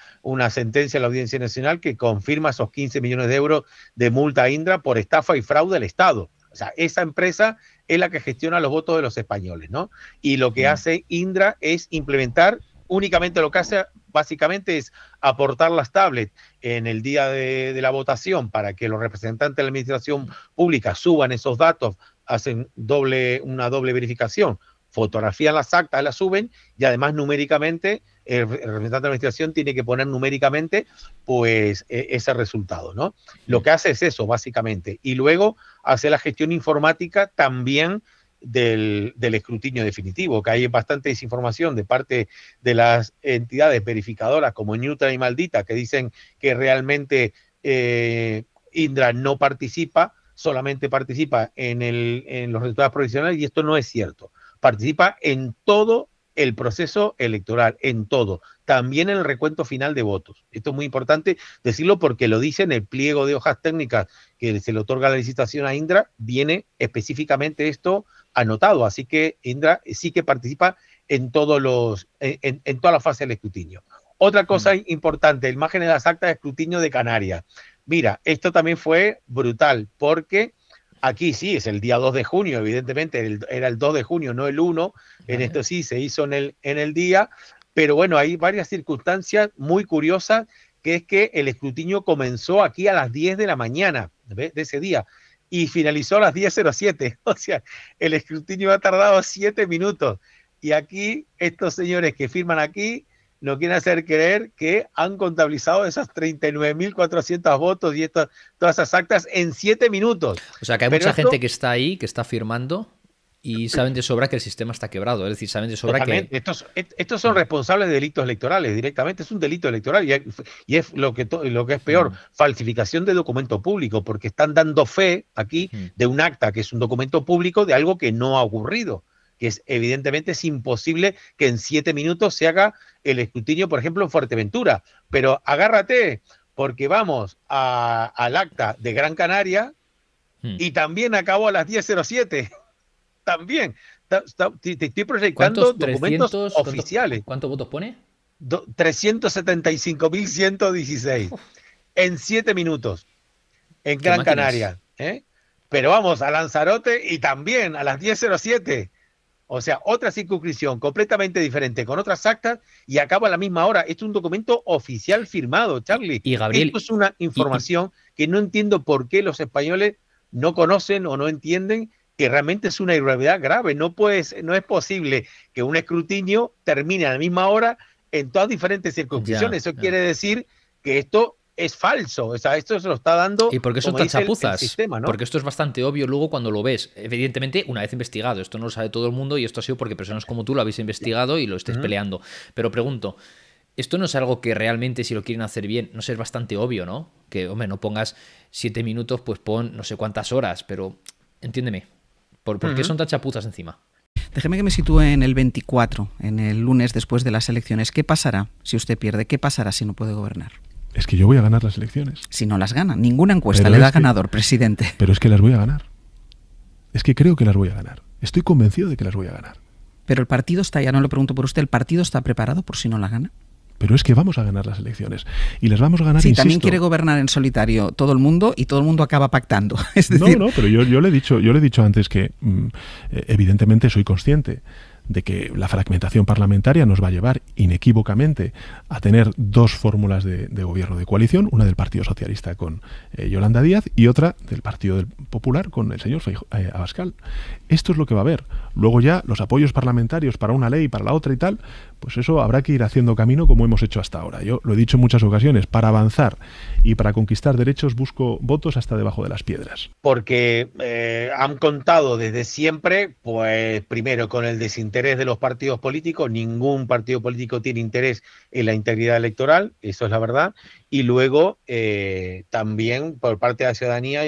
sentencia de la Audiencia Nacional que confirma esos 15 millones de euros de multa a Indra por estafa y fraude del Estado. O sea, esa empresa es la que gestiona los votos de los españoles, ¿no? Y lo que hace Indra es implementar, únicamente lo que hace básicamente es aportar las tablets en el día de la votación para que los representantes de la administración pública suban esos datos, hacen una doble verificación, fotografían las actas, las suben y además numéricamente el representante de la administración tiene que poner numéricamente pues ese resultado, ¿no? Lo que hace es eso básicamente y luego hace la gestión informática también del escrutinio definitivo, que hay bastante desinformación de parte de las entidades verificadoras como Neutral y Maldita, que dicen que realmente Indra no participa, solamente participa en los resultados provisionales, y esto no es cierto. Participa en todo el proceso electoral, en todo, también en el recuento final de votos. Esto es muy importante decirlo porque lo dice en el pliego de hojas técnicas que se le otorga la licitación a Indra, viene específicamente esto anotado, así que Indra sí que participa en todos en toda la fase del escrutinio. Otra cosa importante, el margen de las actas de escrutinio de Canarias. Mira, esto también fue brutal porque aquí sí, es el día 2 de junio, evidentemente, era el 2 de junio, no el 1, en esto sí se hizo en el día, pero bueno, hay varias circunstancias muy curiosas, que es que el escrutinio comenzó aquí a las 10 de la mañana de ese día y finalizó a las 10:07, o sea, el escrutinio ha tardado 7 minutos y aquí estos señores que firman aquí no quieren hacer creer que han contabilizado esas 39.400 votos y todas esas actas en 7 minutos. O sea, que hay mucha gente que está ahí, que está firmando y saben de sobra que el sistema está quebrado. Es decir, saben de sobra que... Estos son responsables de delitos electorales directamente. Es un delito electoral y es lo que es peor, falsificación de documento público, porque están dando fe aquí de un acta que es un documento público de algo que no ha ocurrido, que es evidentemente es imposible que en 7 minutos se haga el escrutinio, por ejemplo, en Fuerteventura. Pero agárrate, porque vamos al acta de Gran Canaria y también acabó a las 10:07. También. Te estoy proyectando documentos oficiales. ¿Cuántos votos pone? 375.116 en 7 minutos en Gran Canaria. Pero vamos a Lanzarote y también a las 10:07. O sea, otra circunscripción completamente diferente, con otras actas, y acaba a la misma hora. Esto es un documento oficial firmado, Charlie. Y Gabriel, esto es una información que no entiendo por qué los españoles no conocen o no entienden que realmente es una irregularidad grave. No es posible que un escrutinio termine a la misma hora en todas diferentes circunscripciones. Eso quiere decir que esto es falso, o sea, esto se lo está dando. ¿Y por qué son tan chapuzas? El sistema, ¿no? Porque esto es bastante obvio luego cuando lo ves. Evidentemente, una vez investigado, esto no lo sabe todo el mundo y esto ha sido porque personas como tú lo habéis investigado y lo estáis peleando. Pero pregunto, ¿esto no es algo que realmente, si lo quieren hacer bien, no es bastante obvio, ¿no? Que, hombre, no pongas 7 minutos, pues pon no sé cuántas horas, pero entiéndeme, ¿por qué son tan chapuzas encima? Déjeme que me sitúe en el 24, en el lunes después de las elecciones. ¿Qué pasará si usted pierde? ¿Qué pasará si no puede gobernar? Es que yo voy a ganar las elecciones. Si no las gana, ninguna encuesta le da ganador, presidente. Pero es que las voy a ganar. Es que creo que las voy a ganar. Estoy convencido de que las voy a ganar. Pero el partido está, ya no le pregunto por usted, ¿el partido está preparado por si no la gana? Pero es que vamos a ganar las elecciones. Y las vamos a ganar, insisto. También quiere gobernar en solitario todo el mundo y todo el mundo acaba pactando. Es decir... No, pero yo le he dicho antes que evidentemente soy consciente de que la fragmentación parlamentaria nos va a llevar inequívocamente a tener dos fórmulas de gobierno de coalición, una del Partido Socialista con Yolanda Díaz y otra del Partido Popular con el señor Abascal. Esto es lo que va a haber. Luego ya los apoyos parlamentarios para una ley, para la otra y tal, pues eso habrá que ir haciendo camino como hemos hecho hasta ahora. Yo lo he dicho en muchas ocasiones, para avanzar y para conquistar derechos busco votos hasta debajo de las piedras. Porque han contado desde siempre, pues primero con el desinterés de los partidos políticos, ningún partido político tiene interés en la integridad electoral, eso es la verdad, y luego también por parte de la ciudadanía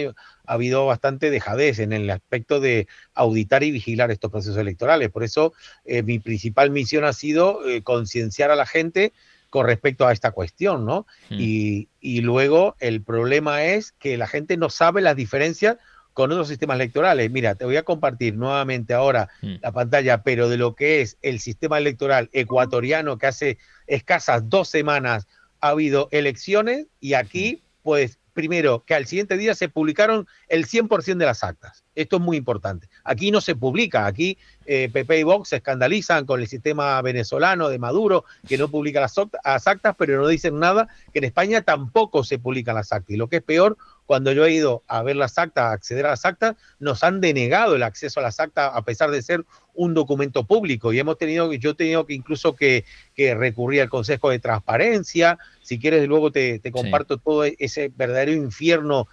ha habido bastante dejadez en el aspecto de auditar y vigilar estos procesos electorales. Por eso mi principal misión ha sido concienciar a la gente con respecto a esta cuestión, ¿no? Y luego el problema es que la gente no sabe las diferencias con otros sistemas electorales. Mira, te voy a compartir nuevamente ahora la pantalla, pero de lo que es el sistema electoral ecuatoriano, que hace escasas 2 semanas ha habido elecciones y aquí, pues, primero, que al siguiente día se publicaron el 100% de las actas. Esto es muy importante. Aquí no se publica. Aquí PP y Vox se escandalizan con el sistema venezolano de Maduro, que no publica las actas, pero no dicen nada, que en España tampoco se publican las actas. Y lo que es peor, cuando yo he ido a ver las actas, a acceder a las actas, nos han denegado el acceso a las actas a pesar de ser un documento público. Y yo he tenido que incluso que recurrir al Consejo de Transparencia. Si quieres, luego te comparto todo ese verdadero infierno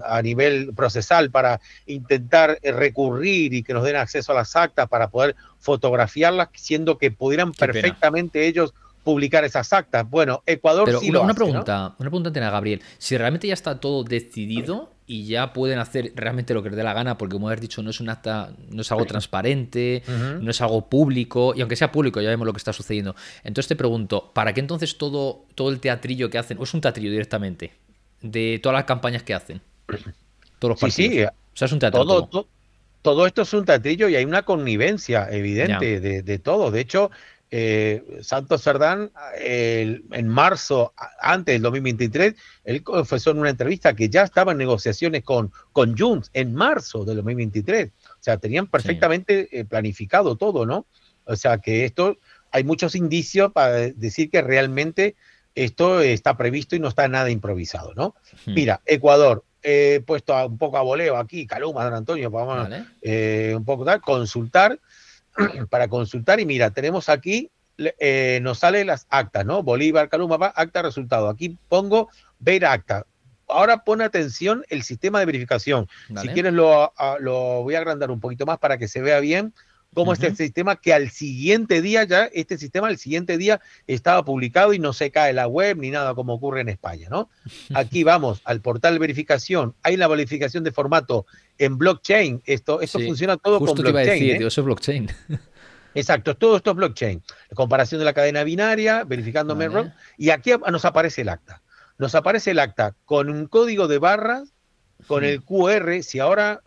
a nivel procesal para intentar recurrir y que nos den acceso a las actas para poder fotografiarlas, siendo que pudieran perfectamente ellos publicar esas actas. Bueno, Ecuador pero sí una lo hace, pregunta, ¿no? Una pregunta antes, Gabriel. Si realmente ya está todo decidido y ya pueden hacer realmente lo que les dé la gana, porque como has dicho, no es un acta, no es algo transparente, no es algo público, y aunque sea público ya vemos lo que está sucediendo. Entonces te pregunto, ¿para qué entonces todo el teatrillo que hacen, o es un teatrillo directamente, de todas las campañas que hacen? Todos los partidos. Sí, o sea, es un teatro todo esto es un teatrillo y hay una connivencia evidente de todo. De hecho, Santos Cerdán, en marzo, antes del 2023, él confesó en una entrevista que ya estaba en negociaciones con Junts en marzo del 2023. O sea, tenían perfectamente planificado todo, ¿no? O sea, que esto, hay muchos indicios para decir que realmente esto está previsto y no está nada improvisado, ¿no? Mira, Ecuador, puesto un poco a voleo aquí, Caluma, don Antonio, vamos un poco tal, consultar, para consultar, y mira, tenemos aquí, nos salen las actas, ¿no? Bolívar, Caluma, acta, resultado. Aquí pongo ver acta. Ahora pon atención el sistema de verificación. Si quieres lo voy a agrandar un poquito más para que se vea bien cómo este sistema, que al siguiente día ya, este sistema al siguiente día estaba publicado y no se cae la web ni nada como ocurre en España, ¿no? Aquí vamos al portal de verificación, hay la verificación de formato en blockchain, esto funciona todo con blockchain. Justo te iba a decir, eso es blockchain. Exacto, todo esto es blockchain. La comparación de la cadena binaria, verificando error, y aquí nos aparece el acta. Nos aparece el acta con un código de barras, con el QR, si ahora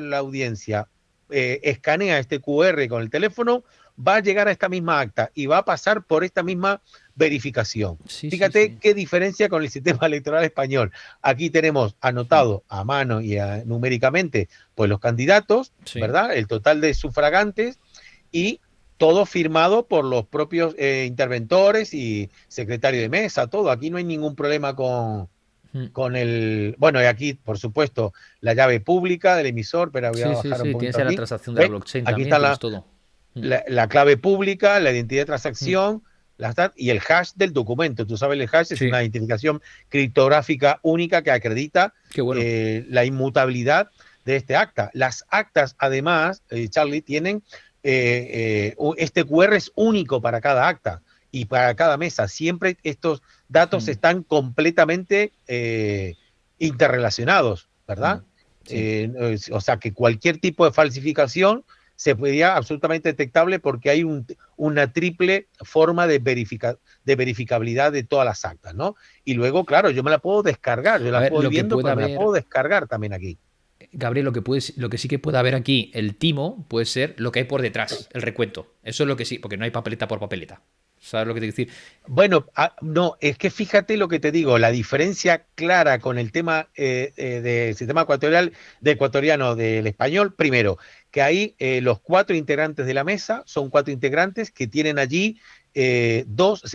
la audiencia escanea este QR con el teléfono, va a llegar a esta misma acta y va a pasar por esta misma verificación. Fíjate qué diferencia con el sistema electoral español. Aquí tenemos anotado a mano y numéricamente pues los candidatos, ¿verdad? El total de sufragantes y todo firmado por los propios interventores y secretario de mesa, todo. Aquí no hay ningún problema con el... Bueno, y aquí, por supuesto, la llave pública del emisor, pero voy a bajar un poquito. Tienes la transacción de la blockchain aquí también, está todo. La clave pública, la identidad de transacción, y el hash del documento. Tú sabes, el hash es una identificación criptográfica única que acredita la inmutabilidad de este acta. Las actas, además, Charlie, tienen... este QR es único para cada acta y para cada mesa. Siempre estos datos están completamente interrelacionados, ¿verdad? O sea que cualquier tipo de falsificación se podría absolutamente detectable porque hay una triple forma de verificabilidad de todas las actas, ¿no? Y luego, claro, yo me la puedo descargar, yo la puedo ir viendo, pero me la puedo descargar también aquí. Gabriel, lo que sí que puede haber aquí, el timo, puede ser lo que hay por detrás, el recuento. Eso es lo que sí, porque no hay papeleta por papeleta. ¿Sabes lo que te quiero decir? Bueno, no, es que fíjate lo que te digo, la diferencia clara con el tema del sistema ecuatoriano del español, primero, que ahí los 4 integrantes de la mesa son 4 integrantes que tienen allí se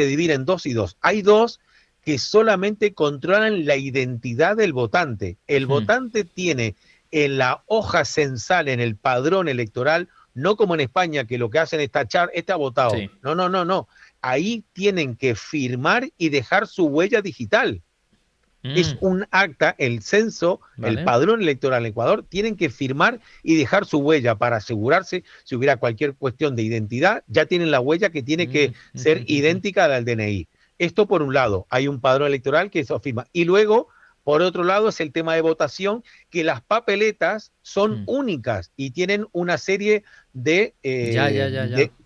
dividen en 2 y 2. Hay 2 que solamente controlan la identidad del votante. El votante tiene en la hoja censal, en el padrón electoral, no como en España, que lo que hacen es tachar, este ha votado. Sí. No. Ahí tienen que firmar y dejar su huella digital. Es un acta, el censo, Vale. el padrón electoral en Ecuador, tienen que firmar y dejar su huella para asegurarse, si hubiera cualquier cuestión de identidad, ya tienen la huella que tiene que ser idéntica a la del DNI. Esto por un lado, hay un padrón electoral que eso firma. Y luego, por otro lado, es el tema de votación, que las papeletas son únicas y tienen una serie de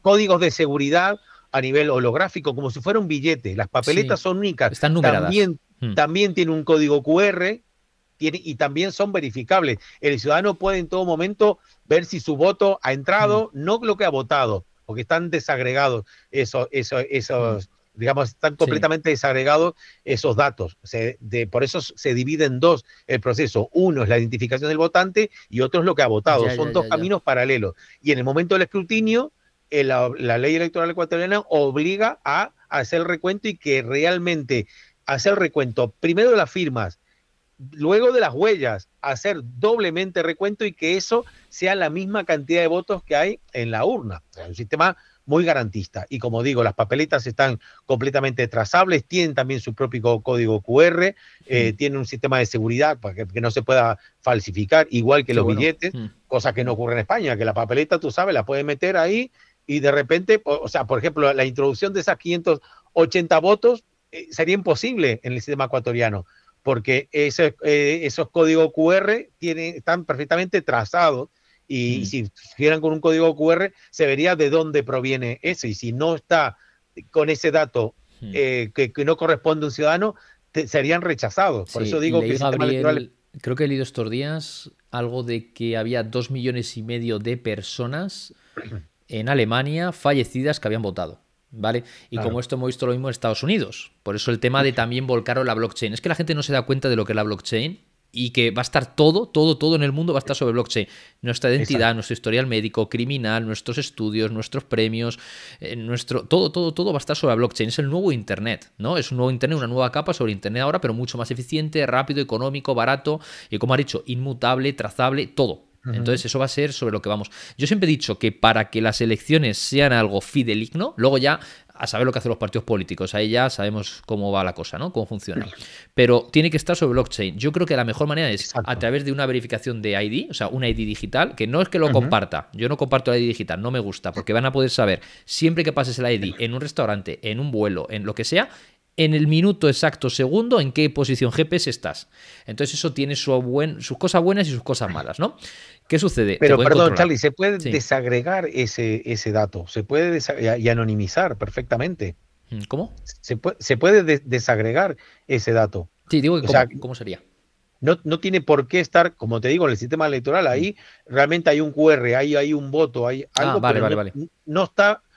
códigos de seguridad a nivel holográfico, como si fuera un billete. Las papeletas son únicas. Están numeradas. También tiene un código QR y también son verificables. El ciudadano puede en todo momento ver si su voto ha entrado, no lo que ha votado, porque están desagregados esos digamos, están completamente desagregados esos datos. Por eso se divide en 2 el proceso. Uno es la identificación del votante y otro es lo que ha votado. Son 2 caminos paralelos. Y en el momento del escrutinio, la ley electoral ecuatoriana obliga a hacer el recuento y que realmente hacer el recuento primero de las firmas, luego de las huellas, hacer doblemente recuento y que eso sea la misma cantidad de votos que hay en la urna. O sea, un sistema muy garantista. Y como digo, las papeletas están completamente trazables, tienen también su propio código QR, tienen un sistema de seguridad para que no se pueda falsificar, igual que los billetes, cosa que no ocurre en España, que la papeleta, tú sabes, la puedes meter ahí y de repente, o sea, por ejemplo, la introducción de esas 580 votos sería imposible en el sistema ecuatoriano, porque esos códigos QR están perfectamente trazados y si estuvieran con un código QR se vería de dónde proviene eso, y si no está con ese dato que no corresponde a un ciudadano, serían rechazados. Por eso digo que el sistema electoral... Creo que he leído estos días algo de que había 2,5 millones de personas en Alemania fallecidas que habían votado. ¿Vale? Y claro, como esto hemos visto lo mismo en Estados Unidos. Por eso el tema de también volcar la blockchain. Es que la gente no se da cuenta de lo que es la blockchain y que va a estar todo en el mundo va a estar sobre blockchain. Nuestra identidad, exacto, nuestro historial médico, criminal, nuestros estudios, nuestros premios, todo va a estar sobre la blockchain. Es el nuevo Internet, ¿no? Es un nuevo Internet, una nueva capa sobre Internet ahora, pero mucho más eficiente, rápido, económico, barato y, como ha dicho, inmutable, trazable, todo. Entonces eso va a ser sobre lo que vamos. Yo siempre he dicho que para que las elecciones sean algo fideligno, luego ya a saber lo que hacen los partidos políticos, ahí ya sabemos cómo va la cosa, ¿no? Cómo funciona. Pero tiene que estar sobre blockchain. Yo creo que la mejor manera es a través de una verificación de ID, o sea, una ID digital, que no es que lo comparta. Yo no comparto el ID digital, no me gusta, porque van a poder saber, siempre que pases el ID en un restaurante, en un vuelo, en lo que sea, en el minuto exacto, segundo, en qué posición GPS estás. Entonces eso tiene sus cosas buenas y sus cosas malas, ¿no? ¿Qué sucede? Pero perdón, Charlie, se puede desagregar ese dato, se puede y anonimizar perfectamente. ¿Cómo? Se puede desagregar ese dato. Sí, digo que ¿cómo sería? No tiene por qué estar, como te digo, en el sistema electoral, ahí realmente hay un QR, hay un voto, hay algo, vale.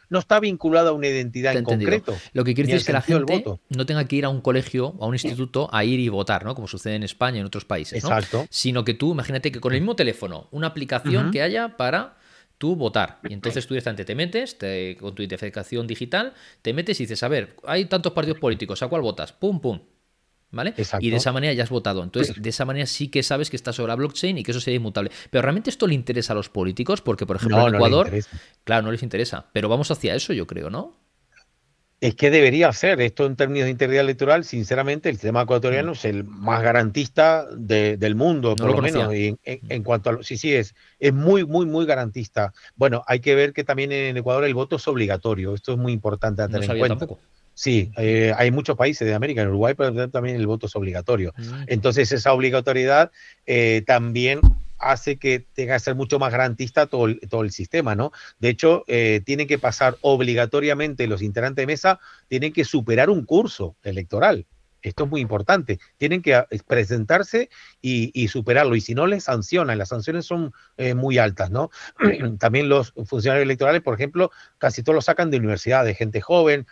No está vinculada a una identidad en concreto. Lo que quiere decir es que la gente no tenga que ir a un colegio, a un instituto, a ir y votar, ¿no? Como sucede en España y en otros países, ¿no? Exacto. Sino que tú, imagínate que con el mismo teléfono, una aplicación que haya para tú votar. Y entonces tú directamente te metes, con tu identificación digital, te metes y dices, a ver, hay tantos partidos políticos, ¿a cuál votas? Pum, pum. ¿Vale? Exacto. Y de esa manera ya has votado. Entonces, de esa manera sí que sabes que está sobre la blockchain y que eso sería inmutable. Pero ¿realmente esto le interesa a los políticos? Porque, por ejemplo, en Ecuador, claro, no les interesa. Pero vamos hacia eso, yo creo, ¿no? Es que debería ser. Esto en términos de integridad electoral, sinceramente, el sistema ecuatoriano es el más garantista del mundo, por lo menos. Y en cuanto a... Sí, es muy, muy, muy garantista. Bueno, hay que ver que también en Ecuador el voto es obligatorio. Esto es muy importante a tener en cuenta. Tampoco. Sí, hay muchos países de América, en Uruguay, pero también el voto es obligatorio. Entonces, esa obligatoriedad también hace que tenga que ser mucho más garantista todo el sistema, ¿no? De hecho, tienen que pasar obligatoriamente los integrantes de mesa, tienen que superar un curso electoral. Esto es muy importante. Tienen que presentarse y superarlo. Y si no, les sancionan. Las sanciones son muy altas, ¿no? También los funcionarios electorales, por ejemplo, casi todos los sacan de universidades, gente joven.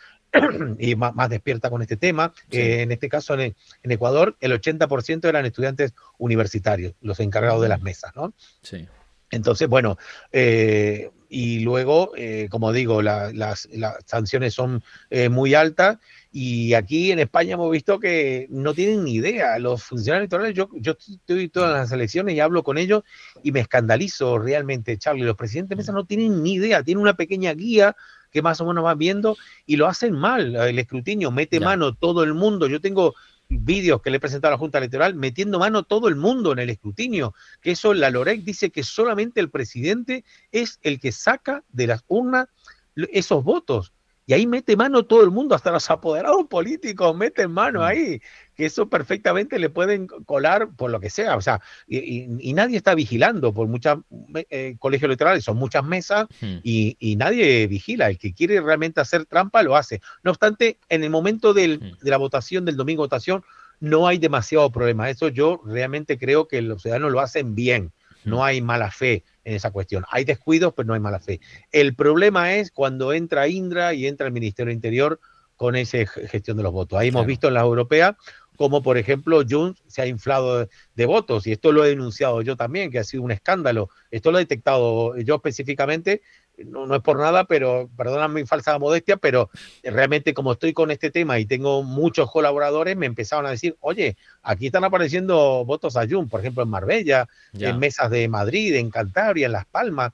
y más despierta con este tema. Sí. En este caso, en Ecuador, el 80% eran estudiantes universitarios, los encargados de las mesas, ¿no? Sí. Entonces, bueno, y luego, como digo, las sanciones son muy altas, y aquí en España hemos visto que no tienen ni idea. Los funcionarios electorales, yo estoy todas las elecciones y hablo con ellos y me escandalizo realmente, Charlie. Los presidentes de mesa no tienen ni idea, tienen una pequeña guía que más o menos van viendo y lo hacen mal. El escrutinio mete mano todo el mundo. Yo tengo vídeos que le he presentado a la Junta Electoral metiendo mano todo el mundo en el escrutinio, que eso la LOREC dice que solamente el presidente es el que saca de las urnas esos votos. Y ahí mete mano todo el mundo, hasta los apoderados políticos meten mano ahí, que eso perfectamente le pueden colar por lo que sea. O sea, y nadie está vigilando por muchos colegios electorales, son muchas mesas y nadie vigila. El que quiere realmente hacer trampa lo hace. No obstante, en el momento de la votación, del domingo de votación, no hay demasiado problema. Eso yo realmente creo que los ciudadanos lo hacen bien. No hay mala fe en esa cuestión. Hay descuidos, pero no hay mala fe. El problema es cuando entra Indra y entra el Ministerio del Interior con esa gestión de los votos. Ahí hemos visto en las europeas como, por ejemplo, Junts se ha inflado de votos, y esto lo he denunciado yo también, que ha sido un escándalo. Esto lo he detectado yo específicamente, no es por nada, pero perdóname mi falsa modestia, pero realmente como estoy con este tema y tengo muchos colaboradores, me empezaron a decir, oye, aquí están apareciendo votos a Junts, por ejemplo en Marbella, en mesas de Madrid, en Cantabria, en Las Palmas,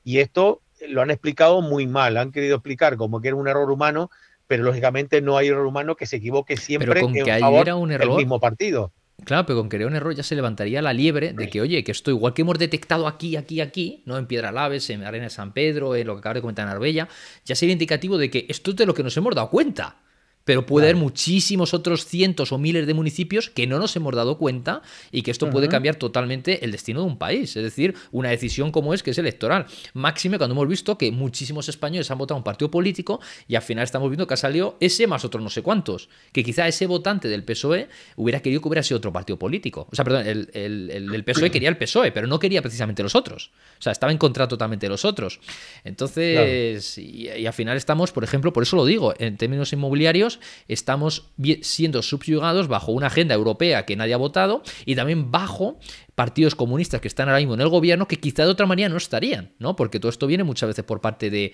y esto lo han explicado muy mal, han querido explicar como que era un error humano, pero lógicamente no hay error humano que se equivoque siempre en favor del mismo partido. Claro, pero con que era un error ya se levantaría la liebre de que, oye, que esto igual que hemos detectado aquí, ¿no? En Piedralaves, en Arena de San Pedro, en lo que acabo de comentar en Arbella, ya sería indicativo de que esto es de lo que nos hemos dado cuenta. Pero puede haber muchísimos otros cientos o miles de municipios que no nos hemos dado cuenta y que esto puede cambiar totalmente el destino de un país. Es decir, una decisión como es, que es electoral. Máxime cuando hemos visto que muchísimos españoles han votado a un partido político y al final estamos viendo que ha salido ese más otros no sé cuántos. Que quizá ese votante del PSOE hubiera querido que hubiera sido otro partido político. O sea, perdón, el PSOE quería el PSOE, pero no quería precisamente los otros. O sea, estaba en contra totalmente de los otros. Entonces, claro. y al final estamos, por ejemplo, por eso lo digo, en términos inmobiliarios, estamos siendo subyugados bajo una agenda europea que nadie ha votado y también bajo partidos comunistas que están ahora mismo en el gobierno que quizá de otra manera no estarían, ¿no? Porque todo esto viene muchas veces por parte de...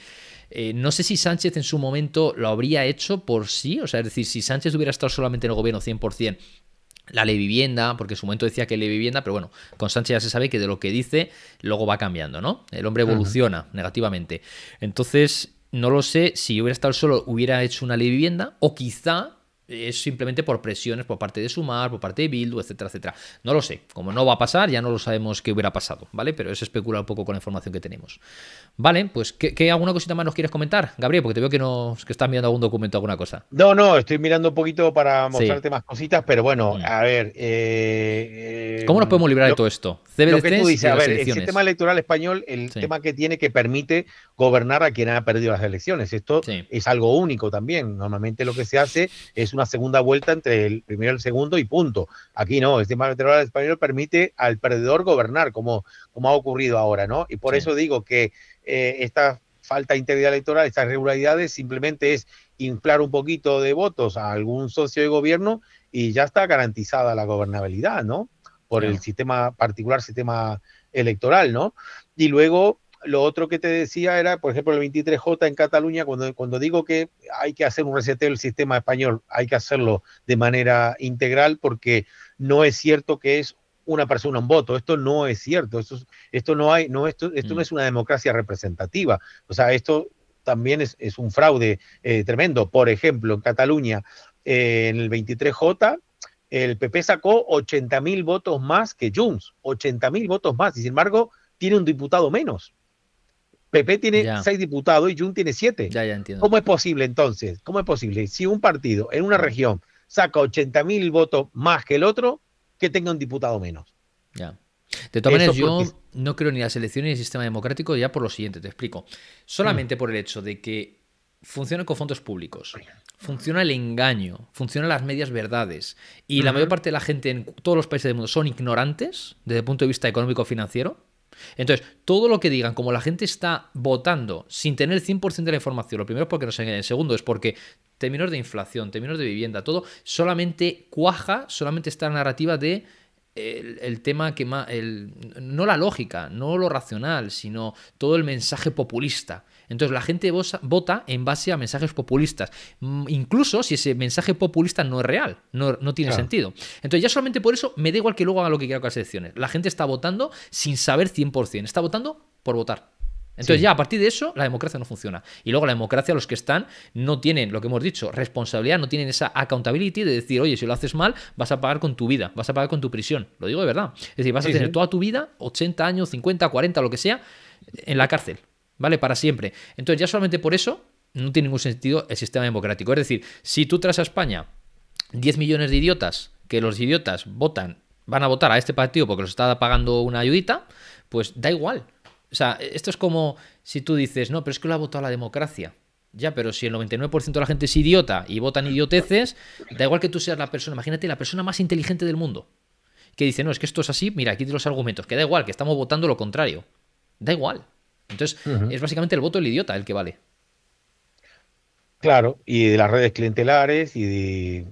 no sé si Sánchez en su momento lo habría hecho por sí, o sea, es decir, si Sánchez hubiera estado solamente en el gobierno 100%, la ley vivienda, porque en su momento decía que ley vivienda, pero bueno, con Sánchez ya se sabe que de lo que dice luego va cambiando, ¿no? El hombre evoluciona negativamente. Entonces... no lo sé si hubiera estado solo, hubiera hecho una ley de vivienda, o quizá es simplemente por presiones por parte de Sumar, por parte de Bildu, etcétera, etcétera. No lo sé. Como no va a pasar, ya no lo sabemos qué hubiera pasado, ¿vale? Pero es especular un poco con la información que tenemos. Vale, pues ¿qué alguna cosita más nos quieres comentar, Gabriel? Porque te veo que estás mirando algún documento, alguna cosa. No, estoy mirando un poquito para mostrarte más cositas, pero bueno, a ver... ¿cómo nos podemos librar de todo esto? CBDCs, lo que tú dices, a ver, elecciones. el sistema electoral español, el tema que tiene que permite gobernar a quien ha perdido las elecciones. Esto es algo único también. Normalmente lo que se hace es una segunda vuelta entre el primero y el segundo y punto. Aquí no, el sistema electoral español permite al perdedor gobernar, como ha ocurrido ahora, ¿no? Y por eso digo que esta falta de integridad electoral, estas irregularidades, simplemente es inflar un poquito de votos a algún socio de gobierno y ya está garantizada la gobernabilidad, ¿no? Por el particular sistema electoral, ¿no? Y luego, lo otro que te decía era, por ejemplo, el 23J en Cataluña, cuando digo que hay que hacer un reseteo del sistema español, hay que hacerlo de manera integral, porque no es cierto que es una persona un voto. Esto no es cierto. Esto no es una democracia representativa. O sea, esto también es un fraude tremendo. Por ejemplo, en Cataluña, en el 23J, el PP sacó 80.000 votos más que Junts, 80.000 votos más, y sin embargo tiene un diputado menos. PP tiene 6 diputados y Junts tiene 7. Ya entiendo. ¿Cómo es posible entonces? ¿Cómo es posible si un partido en una región saca 80.000 votos más que el otro, que tenga un diputado menos? Ya. De todas maneras, yo no creo ni las elecciones ni el sistema democrático, ya por lo siguiente, te explico. Solamente por el hecho de que funciona con fondos públicos, funciona el engaño, funcionan las medias verdades, y la mayor parte de la gente en todos los países del mundo son ignorantes desde el punto de vista económico-financiero. Entonces, todo lo que digan, como la gente está votando sin tener el 100% de la información, lo primero es porque no se engañan, el segundo es porque términos de inflación, términos de vivienda, todo, solamente cuaja, solamente está la narrativa de el tema que más, no la lógica, no lo racional, sino todo el mensaje populista. Entonces la gente vota en base a mensajes populistas, incluso si ese mensaje populista no es real, no tiene sentido. Entonces ya solamente por eso me da igual que luego haga lo que quiera con las elecciones. La gente está votando sin saber 100%, está votando por votar. Entonces ya a partir de eso la democracia no funciona. Y luego la democracia, los que están, no tienen, lo que hemos dicho, responsabilidad, no tienen esa accountability de decir, oye, si lo haces mal, vas a pagar con tu vida, vas a pagar con tu prisión. Lo digo de verdad. Es decir, vas a tener toda tu vida, 80 años, 50, 40, lo que sea, en la cárcel, ¿vale? Para siempre. Entonces ya solamente por eso no tiene ningún sentido el sistema democrático. Es decir, si tú traes a España 10 millones de idiotas, que los idiotas van a votar a este partido porque los está pagando una ayudita, pues da igual. O sea, esto es como si tú dices, no, pero es que lo ha votado la democracia. Ya, pero si el 99% de la gente es idiota y votan idioteces, da igual que tú seas la persona, imagínate la persona más inteligente del mundo, que dice, no, es que esto es así, mira, aquí tienes los argumentos, que da igual, que estamos votando lo contrario. Da igual. Entonces, es básicamente el voto del idiota el que vale. Claro, y de las redes clientelares y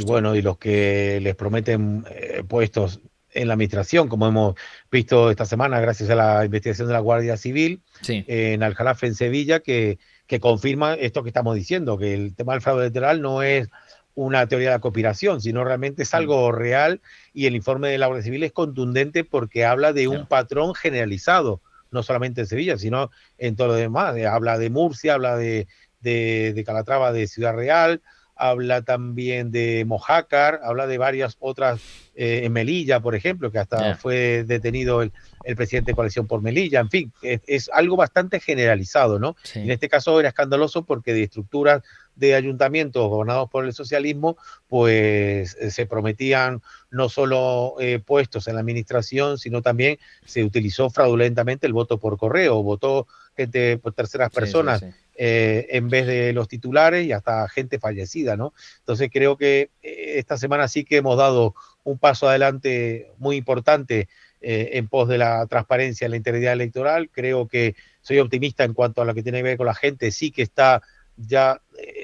bueno, y los que les prometen puestos en la administración, como hemos visto esta semana gracias a la investigación de la Guardia Civil en Aljarafe, en Sevilla, que confirma esto que estamos diciendo, que el tema del fraude electoral no es una teoría de la conspiración, sino realmente es algo real, y el informe de la Guardia Civil es contundente porque habla de un patrón generalizado, no solamente en Sevilla, sino en todo lo demás. Habla de Murcia, habla de Calatrava, de Ciudad Real, habla también de Mojácar, habla de varias otras, en Melilla, por ejemplo, que hasta fue detenido el presidente de Coalición por Melilla. En fin, es algo bastante generalizado, ¿no? Sí. En este caso era escandaloso porque de estructuras de ayuntamientos gobernados por el socialismo, pues se prometían no solo puestos en la administración, sino también se utilizó fraudulentamente el voto por correo, votó gente por terceras personas. En vez de los titulares, y hasta gente fallecida, ¿no? Entonces creo que esta semana sí que hemos dado un paso adelante muy importante en pos de la transparencia en la integridad electoral. Creo que soy optimista en cuanto a lo que tiene que ver con la gente, sí que está ya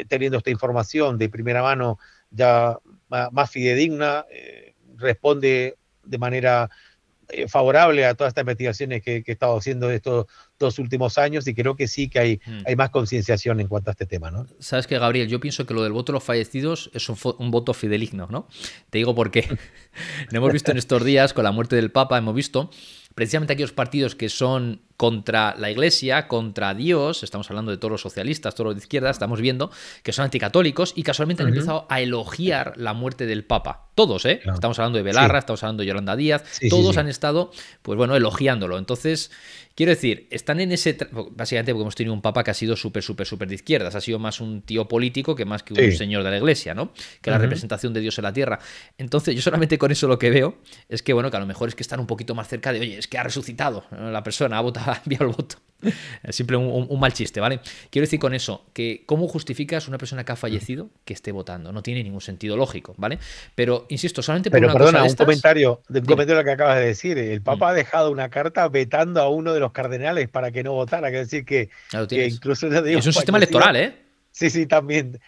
teniendo esta información de primera mano ya más fidedigna, responde de manera favorable a todas estas investigaciones que he estado haciendo estos 2 últimos años, y creo que sí que hay más concienciación en cuanto a este tema, ¿no? Sabes que, Gabriel, yo pienso que lo del voto de los fallecidos es un voto fideligno, ¿no? Te digo por qué. Lo hemos visto en estos días con la muerte del Papa, hemos visto precisamente aquellos partidos que son contra la Iglesia, contra Dios, estamos hablando de todos los socialistas, todos los de izquierda, estamos viendo que son anticatólicos y casualmente han empezado a elogiar la muerte del Papa. Todos, ¿eh? Claro. Estamos hablando de Belarra, estamos hablando de Yolanda Díaz, todos han estado, pues bueno, elogiándolo. Entonces, quiero decir, están en ese... Básicamente porque hemos tenido un Papa que ha sido súper de izquierdas, ha sido más un tío político que más que un señor de la Iglesia, ¿no? Que la representación de Dios en la tierra. Entonces, yo solamente con eso lo que veo es que, bueno, que a lo mejor es que están un poquito más cerca de, oye, es que ha resucitado la persona, ha votado, ha enviado el voto. Es siempre un mal chiste, ¿vale? Quiero decir con eso que ¿cómo justificas una persona que ha fallecido que esté votando? No tiene ningún sentido lógico, ¿vale? Pero, insisto, solamente por una cosa de un estas... comentario que acabas de decir. El Papa ha dejado una carta vetando a uno de los cardenales para que no votara, que decir que incluso... Es un sistema electoral, ¿eh? Sí, también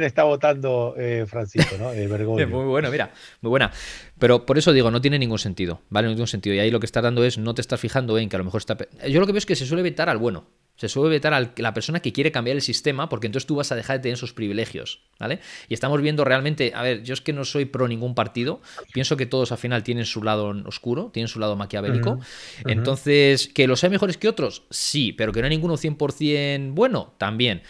está votando Francisco, ¿no? Bergoglio. Muy bueno, mira, muy buena. Pero por eso digo, no tiene ningún sentido, ¿vale? No tiene ningún sentido. Y ahí lo que estás dando es, no te estás fijando en que a lo mejor está... Yo lo que veo es que se suele vetar al bueno. Se suele vetar a la persona que quiere cambiar el sistema, porque entonces tú vas a dejar de tener esos privilegios, ¿vale? Y estamos viendo realmente, a ver, yo es que no soy pro ningún partido, pienso que todos al final tienen su lado oscuro, tienen su lado maquiavélico, entonces, ¿que los hay mejores que otros? Sí, pero que no hay ninguno 100% bueno, también.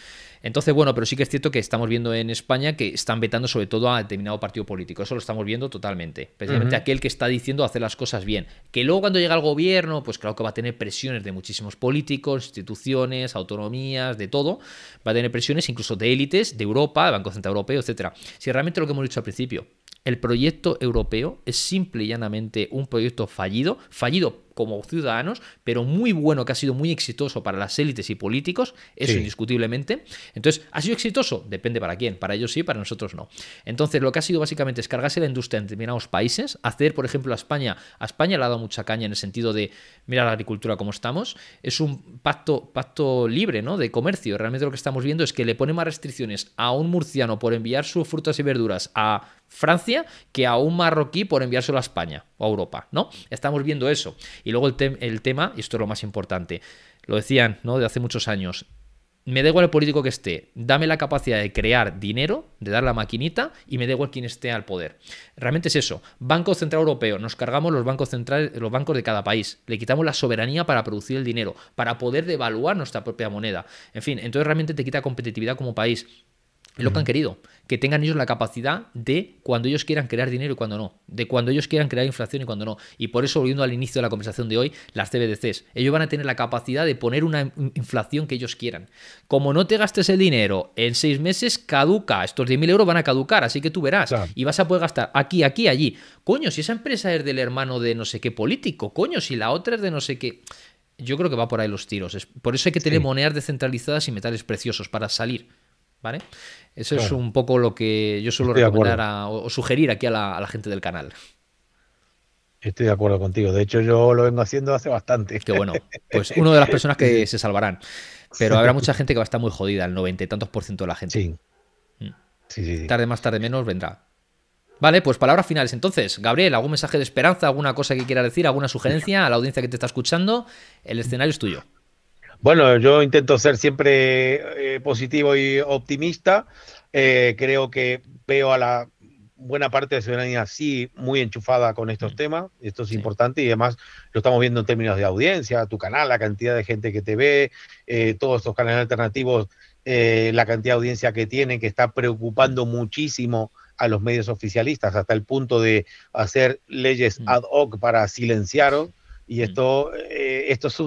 Entonces, bueno, pero sí que es cierto que estamos viendo en España que están vetando sobre todo a determinado partido político. Eso lo estamos viendo totalmente. Precisamente aquel que está diciendo hacer las cosas bien. Que luego cuando llega al gobierno, pues claro que va a tener presiones de muchísimos políticos, instituciones, autonomías, de todo. Va a tener presiones incluso de élites, de Europa, Banco Central Europeo, etcétera. Si realmente lo que hemos dicho al principio, el proyecto europeo es simple y llanamente un proyecto fallido como ciudadanos, pero muy bueno, que ha sido muy exitoso para las élites y políticos, eso indiscutiblemente. Entonces, ¿ha sido exitoso? Depende para quién, para ellos sí, para nosotros no. Entonces, lo que ha sido básicamente es cargarse la industria en determinados países, hacer, por ejemplo, a España le ha dado mucha caña en el sentido de, mira la agricultura como estamos, es un pacto libre, ¿no?, de comercio. Realmente lo que estamos viendo es que le pone más restricciones a un murciano por enviar sus frutas y verduras a Francia que a un marroquí por enviárselo a España o a Europa, ¿no? Estamos viendo eso. Y luego el tema, y esto es lo más importante, lo decían, ¿no?, de hace muchos años, me da igual el político que esté, dame la capacidad de crear dinero, de dar la maquinita, y me da igual quién esté al poder. Realmente es eso. Banco Central Europeo, nos cargamos los bancos centrales, los bancos de cada país, le quitamos la soberanía para producir el dinero, para poder devaluar nuestra propia moneda. En fin, entonces realmente te quita competitividad como país. Es lo que han querido, que tengan ellos la capacidad de cuando ellos quieran crear dinero y cuando no, de cuando ellos quieran crear inflación y cuando no. Y por eso, volviendo al inicio de la conversación de hoy, las CBDCs, ellos van a tener la capacidad de poner una inflación que ellos quieran. Como no te gastes el dinero, en 6 meses caduca, estos 10.000 euros van a caducar, así que tú verás, claro. Y vas a poder gastar aquí, aquí, allí. Coño, si esa empresa es del hermano de no sé qué político, coño, si la otra es de no sé qué... Yo creo que va por ahí los tiros. Por eso hay que tener monedas descentralizadas y metales preciosos para salir, ¿vale? Eso es un poco lo que yo suelo recomendar o sugerir aquí a la gente del canal. Estoy de acuerdo contigo. De hecho, yo lo vengo haciendo hace bastante. Qué bueno. Pues una de las personas que se salvarán. Pero habrá mucha gente que va a estar muy jodida, el 90 y tantos % de la gente. Sí. Tarde más, tarde menos vendrá. Vale, pues palabras finales. Entonces, Gabriel, ¿algún mensaje de esperanza? ¿Alguna cosa que quieras decir? ¿Alguna sugerencia a la audiencia que te está escuchando? El escenario es tuyo. Bueno, yo intento ser siempre positivo y optimista. Creo que veo a la buena parte de la ciudadanía sí muy enchufada con estos temas. Esto es importante y además lo estamos viendo en términos de audiencia, tu canal, la cantidad de gente que te ve, todos estos canales alternativos, la cantidad de audiencia que tienen, que está preocupando muchísimo a los medios oficialistas hasta el punto de hacer leyes ad hoc para silenciaros. Y esto es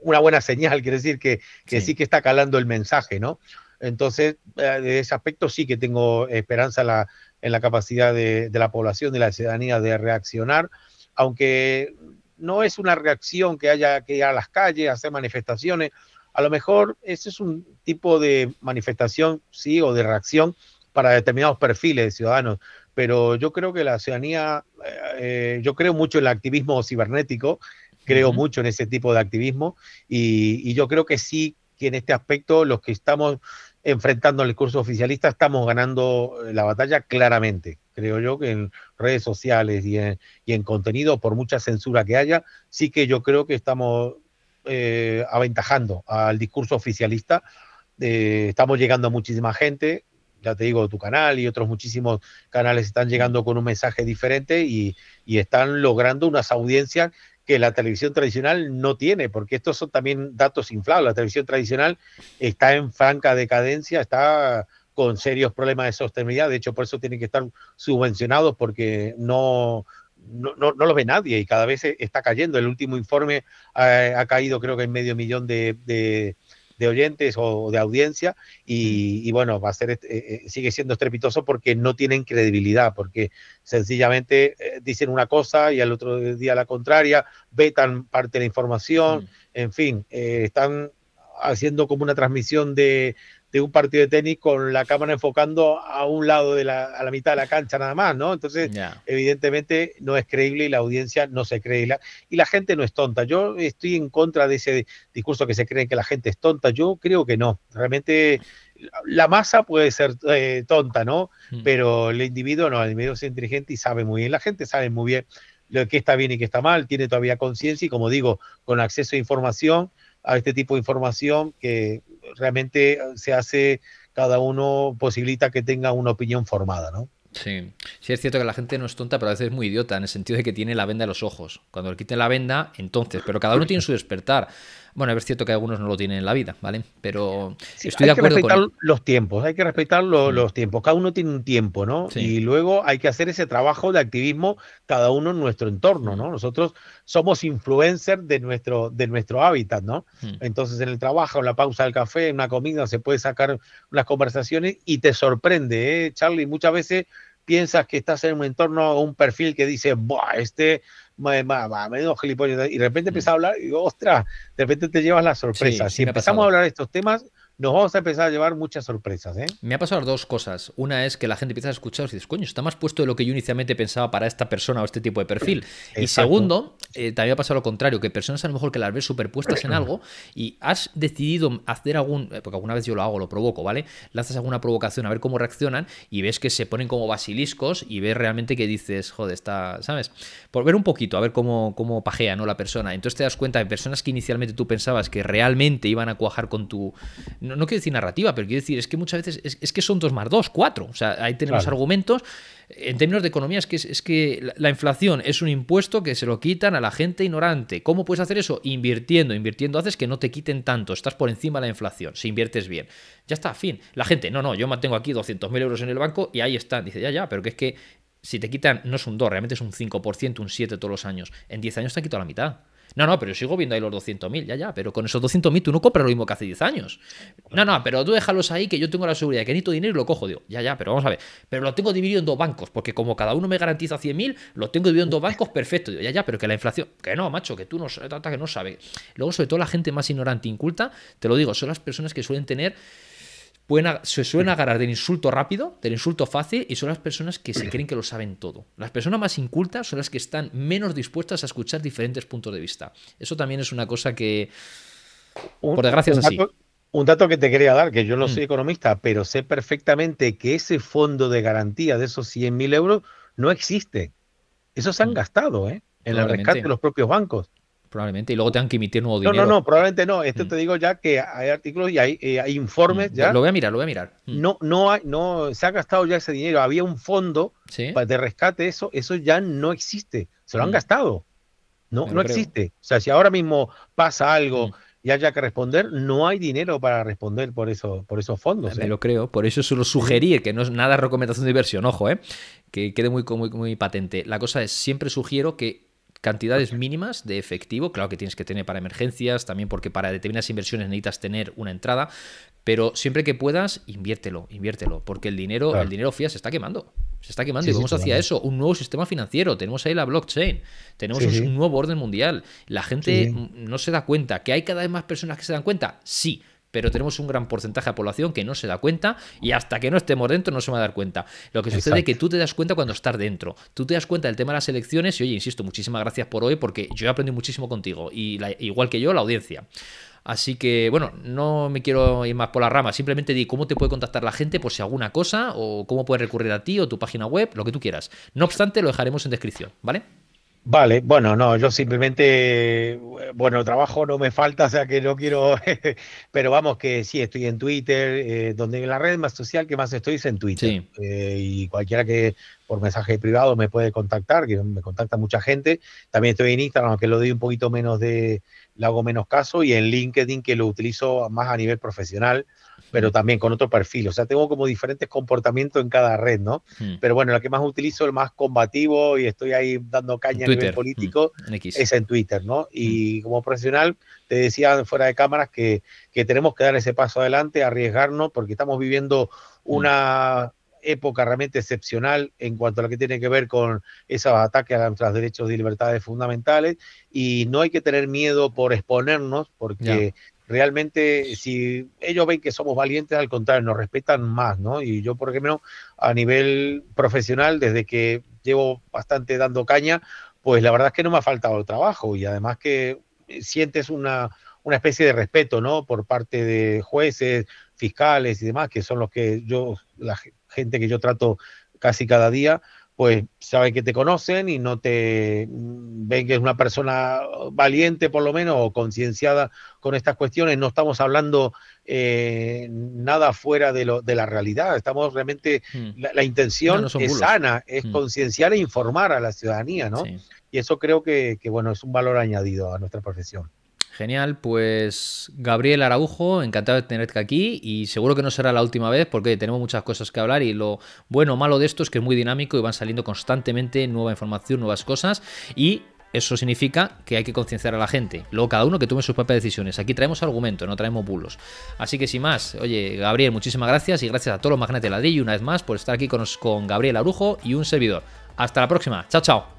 una buena señal, quiere decir que sí que está calando el mensaje, ¿no? Entonces, de ese aspecto sí que tengo esperanza en la capacidad de la población, de la ciudadanía de reaccionar, aunque no es una reacción que haya que ir a las calles, hacer manifestaciones. A lo mejor ese es un tipo de manifestación, sí, o de reacción para determinados perfiles de ciudadanos, pero yo creo que la ciudadanía, yo creo mucho en el activismo cibernético, creo mucho en ese tipo de activismo y yo creo que sí, que en este aspecto los que estamos enfrentando el discurso oficialista estamos ganando la batalla claramente. Creo yo que en redes sociales y en contenido, por mucha censura que haya, sí que yo creo que estamos aventajando al discurso oficialista. Estamos llegando a muchísima gente, ya te digo, tu canal y otros muchísimos canales están llegando con un mensaje diferente y están logrando unas audiencias que la televisión tradicional no tiene, porque estos son también datos inflados. La televisión tradicional está en franca decadencia, está con serios problemas de sostenibilidad, de hecho por eso tienen que estar subvencionados porque no los ve nadie y cada vez está cayendo. El último informe ha caído creo que en 500.000 de oyentes o de audiencia y bueno, va a ser sigue siendo estrepitoso porque no tienen credibilidad, porque sencillamente dicen una cosa y al otro día la contraria, vetan parte de la información, en fin, están haciendo como una transmisión de un partido de tenis con la cámara enfocando a un lado a la mitad de la cancha nada más, ¿no? Entonces, evidentemente no es creíble y la audiencia no se cree y la gente no es tonta. Yo estoy en contra de ese discurso que se cree que la gente es tonta. Yo creo que no. Realmente la masa puede ser tonta, ¿no? Pero el individuo no, el individuo es inteligente y sabe muy bien. La gente sabe muy bien lo que está bien y que está mal, tiene todavía conciencia y, como digo, con acceso a información, a este tipo de información que realmente se hace, cada uno posibilita que tenga una opinión formada, ¿no? Sí, sí es cierto que la gente no es tonta, pero a veces es muy idiota, en el sentido de que tiene la venda en los ojos. Cuando le quiten la venda, entonces, pero cada uno tiene su despertar. Bueno, es cierto que algunos no lo tienen en la vida, ¿vale? Pero sí, estoy de acuerdo con... Hay que respetar los tiempos, hay que respetar los tiempos. Cada uno tiene un tiempo, ¿no? Sí. Y luego hay que hacer ese trabajo de activismo cada uno en nuestro entorno, ¿no? Nosotros somos influencers de nuestro hábitat, ¿no? Entonces, en el trabajo, en la pausa del café, en una comida, se puede sacar unas conversaciones y te sorprende, ¿eh, Charlie? Muchas veces piensas que estás en un entorno, un perfil que dice, ¡buah! Medio gilipollas, y de repente empiezas a hablar y digo, ostras, de repente te llevas la sorpresa. Sí, Si empezamos a hablar de estos temas, nos vamos a empezar a llevar muchas sorpresas, ¿eh? Me ha pasado dos cosas. Una es que la gente empieza a escuchar y dices, coño, está más puesto de lo que yo inicialmente pensaba para esta persona o este tipo de perfil. Exacto. Y segundo, también ha pasado lo contrario, que personas a lo mejor que las ves superpuestas en algo y has decidido hacer porque alguna vez yo lo hago, lo provoco, ¿vale? Lanzas alguna provocación a ver cómo reaccionan y ves que se ponen como basiliscos y ves realmente que dices, joder, está, ¿sabes? Por ver un poquito, a ver cómo pajea, ¿no? La persona. Entonces te das cuenta de personas que inicialmente tú pensabas que realmente iban a cuajar con tu... No quiero decir narrativa, pero quiero decir, es que muchas veces es que son 2 más 2, 4. O sea, ahí tenemos argumentos. En términos de economía, es que la inflación es un impuesto que se lo quitan a la gente ignorante. ¿Cómo puedes hacer eso? Invirtiendo. Invirtiendo haces que no te quiten tanto. Estás por encima de la inflación, si inviertes bien. Ya está, fin. La gente, no, yo mantengo aquí 200.000 euros en el banco y ahí están. Dice, ya, pero que es que si te quitan, no es un 2, realmente es un 5%, un 7% todos los años. En 10 años te han quitado la mitad. No, pero sigo viendo ahí los 200.000, ya, pero con esos 200.000 tú no compras lo mismo que hace 10 años. No, pero tú déjalos ahí que yo tengo la seguridad, que necesito dinero y lo cojo. Digo, ya, pero vamos a ver, pero lo tengo dividido en 2 bancos, porque como cada uno me garantiza 100.000, lo tengo dividido en 2 bancos, perfecto. Digo, ya, pero que la inflación, que no, macho, que tú no sabes, que no sabe. Luego, sobre todo la gente más ignorante e inculta, te lo digo, son las personas que suelen tener... se suelen agarrar del insulto rápido, del insulto fácil, y son las personas que se creen que lo saben todo. Las personas más incultas son las que están menos dispuestas a escuchar diferentes puntos de vista. Eso también es una cosa que, por desgracia, es así. Un dato que te quería dar, que yo no soy economista, pero sé perfectamente que ese fondo de garantía de esos 100.000 euros no existe. Esos se han gastado, en el rescate de los propios bancos. Probablemente, y luego tengan que emitir nuevo dinero. No, probablemente no. Esto te digo ya que hay artículos y hay informes ya. Lo voy a mirar. No, se ha gastado ya ese dinero. Había un fondo de rescate, eso ya no existe. Se lo han gastado. No existe. O sea, si ahora mismo pasa algo y haya que responder, no hay dinero para responder por esos fondos. Me lo creo. Por eso suelo sugerir, que no es nada recomendación de inversión, ojo, que quede muy patente. La cosa es, siempre sugiero que cantidades mínimas de efectivo, claro que tienes que tener para emergencias, también porque para determinadas inversiones necesitas tener una entrada, pero siempre que puedas, inviértelo, porque el dinero fiat se está quemando. ¿Y vamos hacia eso? Un nuevo sistema financiero, tenemos ahí la blockchain, tenemos un nuevo orden mundial. La gente no se da cuenta. ¿Que hay cada vez más personas que se dan cuenta? Sí. Pero tenemos un gran porcentaje de población que no se da cuenta y hasta que no estemos dentro no se va a dar cuenta. Lo que sucede es que tú te das cuenta cuando estás dentro. Tú te das cuenta del tema de las elecciones y, oye, insisto, muchísimas gracias por hoy porque yo he aprendido muchísimo contigo y igual que yo, la audiencia. Así que, bueno, no me quiero ir más por las ramas. Simplemente di cómo te puede contactar la gente por si alguna cosa o cómo puede recurrir a ti o tu página web, lo que tú quieras. No obstante, lo dejaremos en descripción, ¿vale? Vale, bueno, no, yo simplemente, trabajo no me falta, o sea que no quiero, pero vamos que sí, estoy en Twitter, donde la red más social que más estoy es en Twitter. Y cualquiera que por mensaje privado me puede contactar, que me contacta mucha gente. También estoy en Instagram, aunque lo doy un poquito menos le hago menos caso, y en LinkedIn, que lo utilizo más a nivel profesional, pero también con otro perfil. O sea, tengo como diferentes comportamientos en cada red, ¿no? Pero bueno, la que más utilizo, el más combativo, y estoy ahí dando caña a nivel político, es en Twitter, ¿no? Y como profesional, te decía fuera de cámaras que tenemos que dar ese paso adelante, arriesgarnos, porque estamos viviendo una época realmente excepcional en cuanto a lo que tiene que ver con esos ataques a nuestros derechos y libertades fundamentales, y no hay que tener miedo por exponernos, porque realmente si ellos ven que somos valientes, al contrario, nos respetan más, ¿no? Y yo, por ejemplo, a nivel profesional, desde que llevo bastante dando caña, pues la verdad es que no me ha faltado el trabajo, y además que sientes una especie de respeto, ¿no? Por parte de jueces, fiscales y demás, que son los que la gente que yo trato casi cada día, pues saben que te conocen y no te ven que es una persona valiente, por lo menos, o concienciada con estas cuestiones. No estamos hablando nada fuera de la realidad. Estamos realmente, la intención es sana, es concienciar e informar a la ciudadanía, ¿no? Y eso creo que bueno, es un valor añadido a nuestra profesión. Genial, pues Gabriel Araujo, encantado de tenerte aquí y seguro que no será la última vez porque tenemos muchas cosas que hablar y lo bueno o malo de esto es que es muy dinámico y van saliendo constantemente nueva información, nuevas cosas y eso significa que hay que concienciar a la gente. Luego cada uno que tome sus propias decisiones. Aquí traemos argumentos, no traemos bulos. Así que sin más, oye, Gabriel, muchísimas gracias y gracias a todos los magnates de ladrillo una vez más por estar aquí con Gabriel Arujo y un servidor. Hasta la próxima. Chao, chao.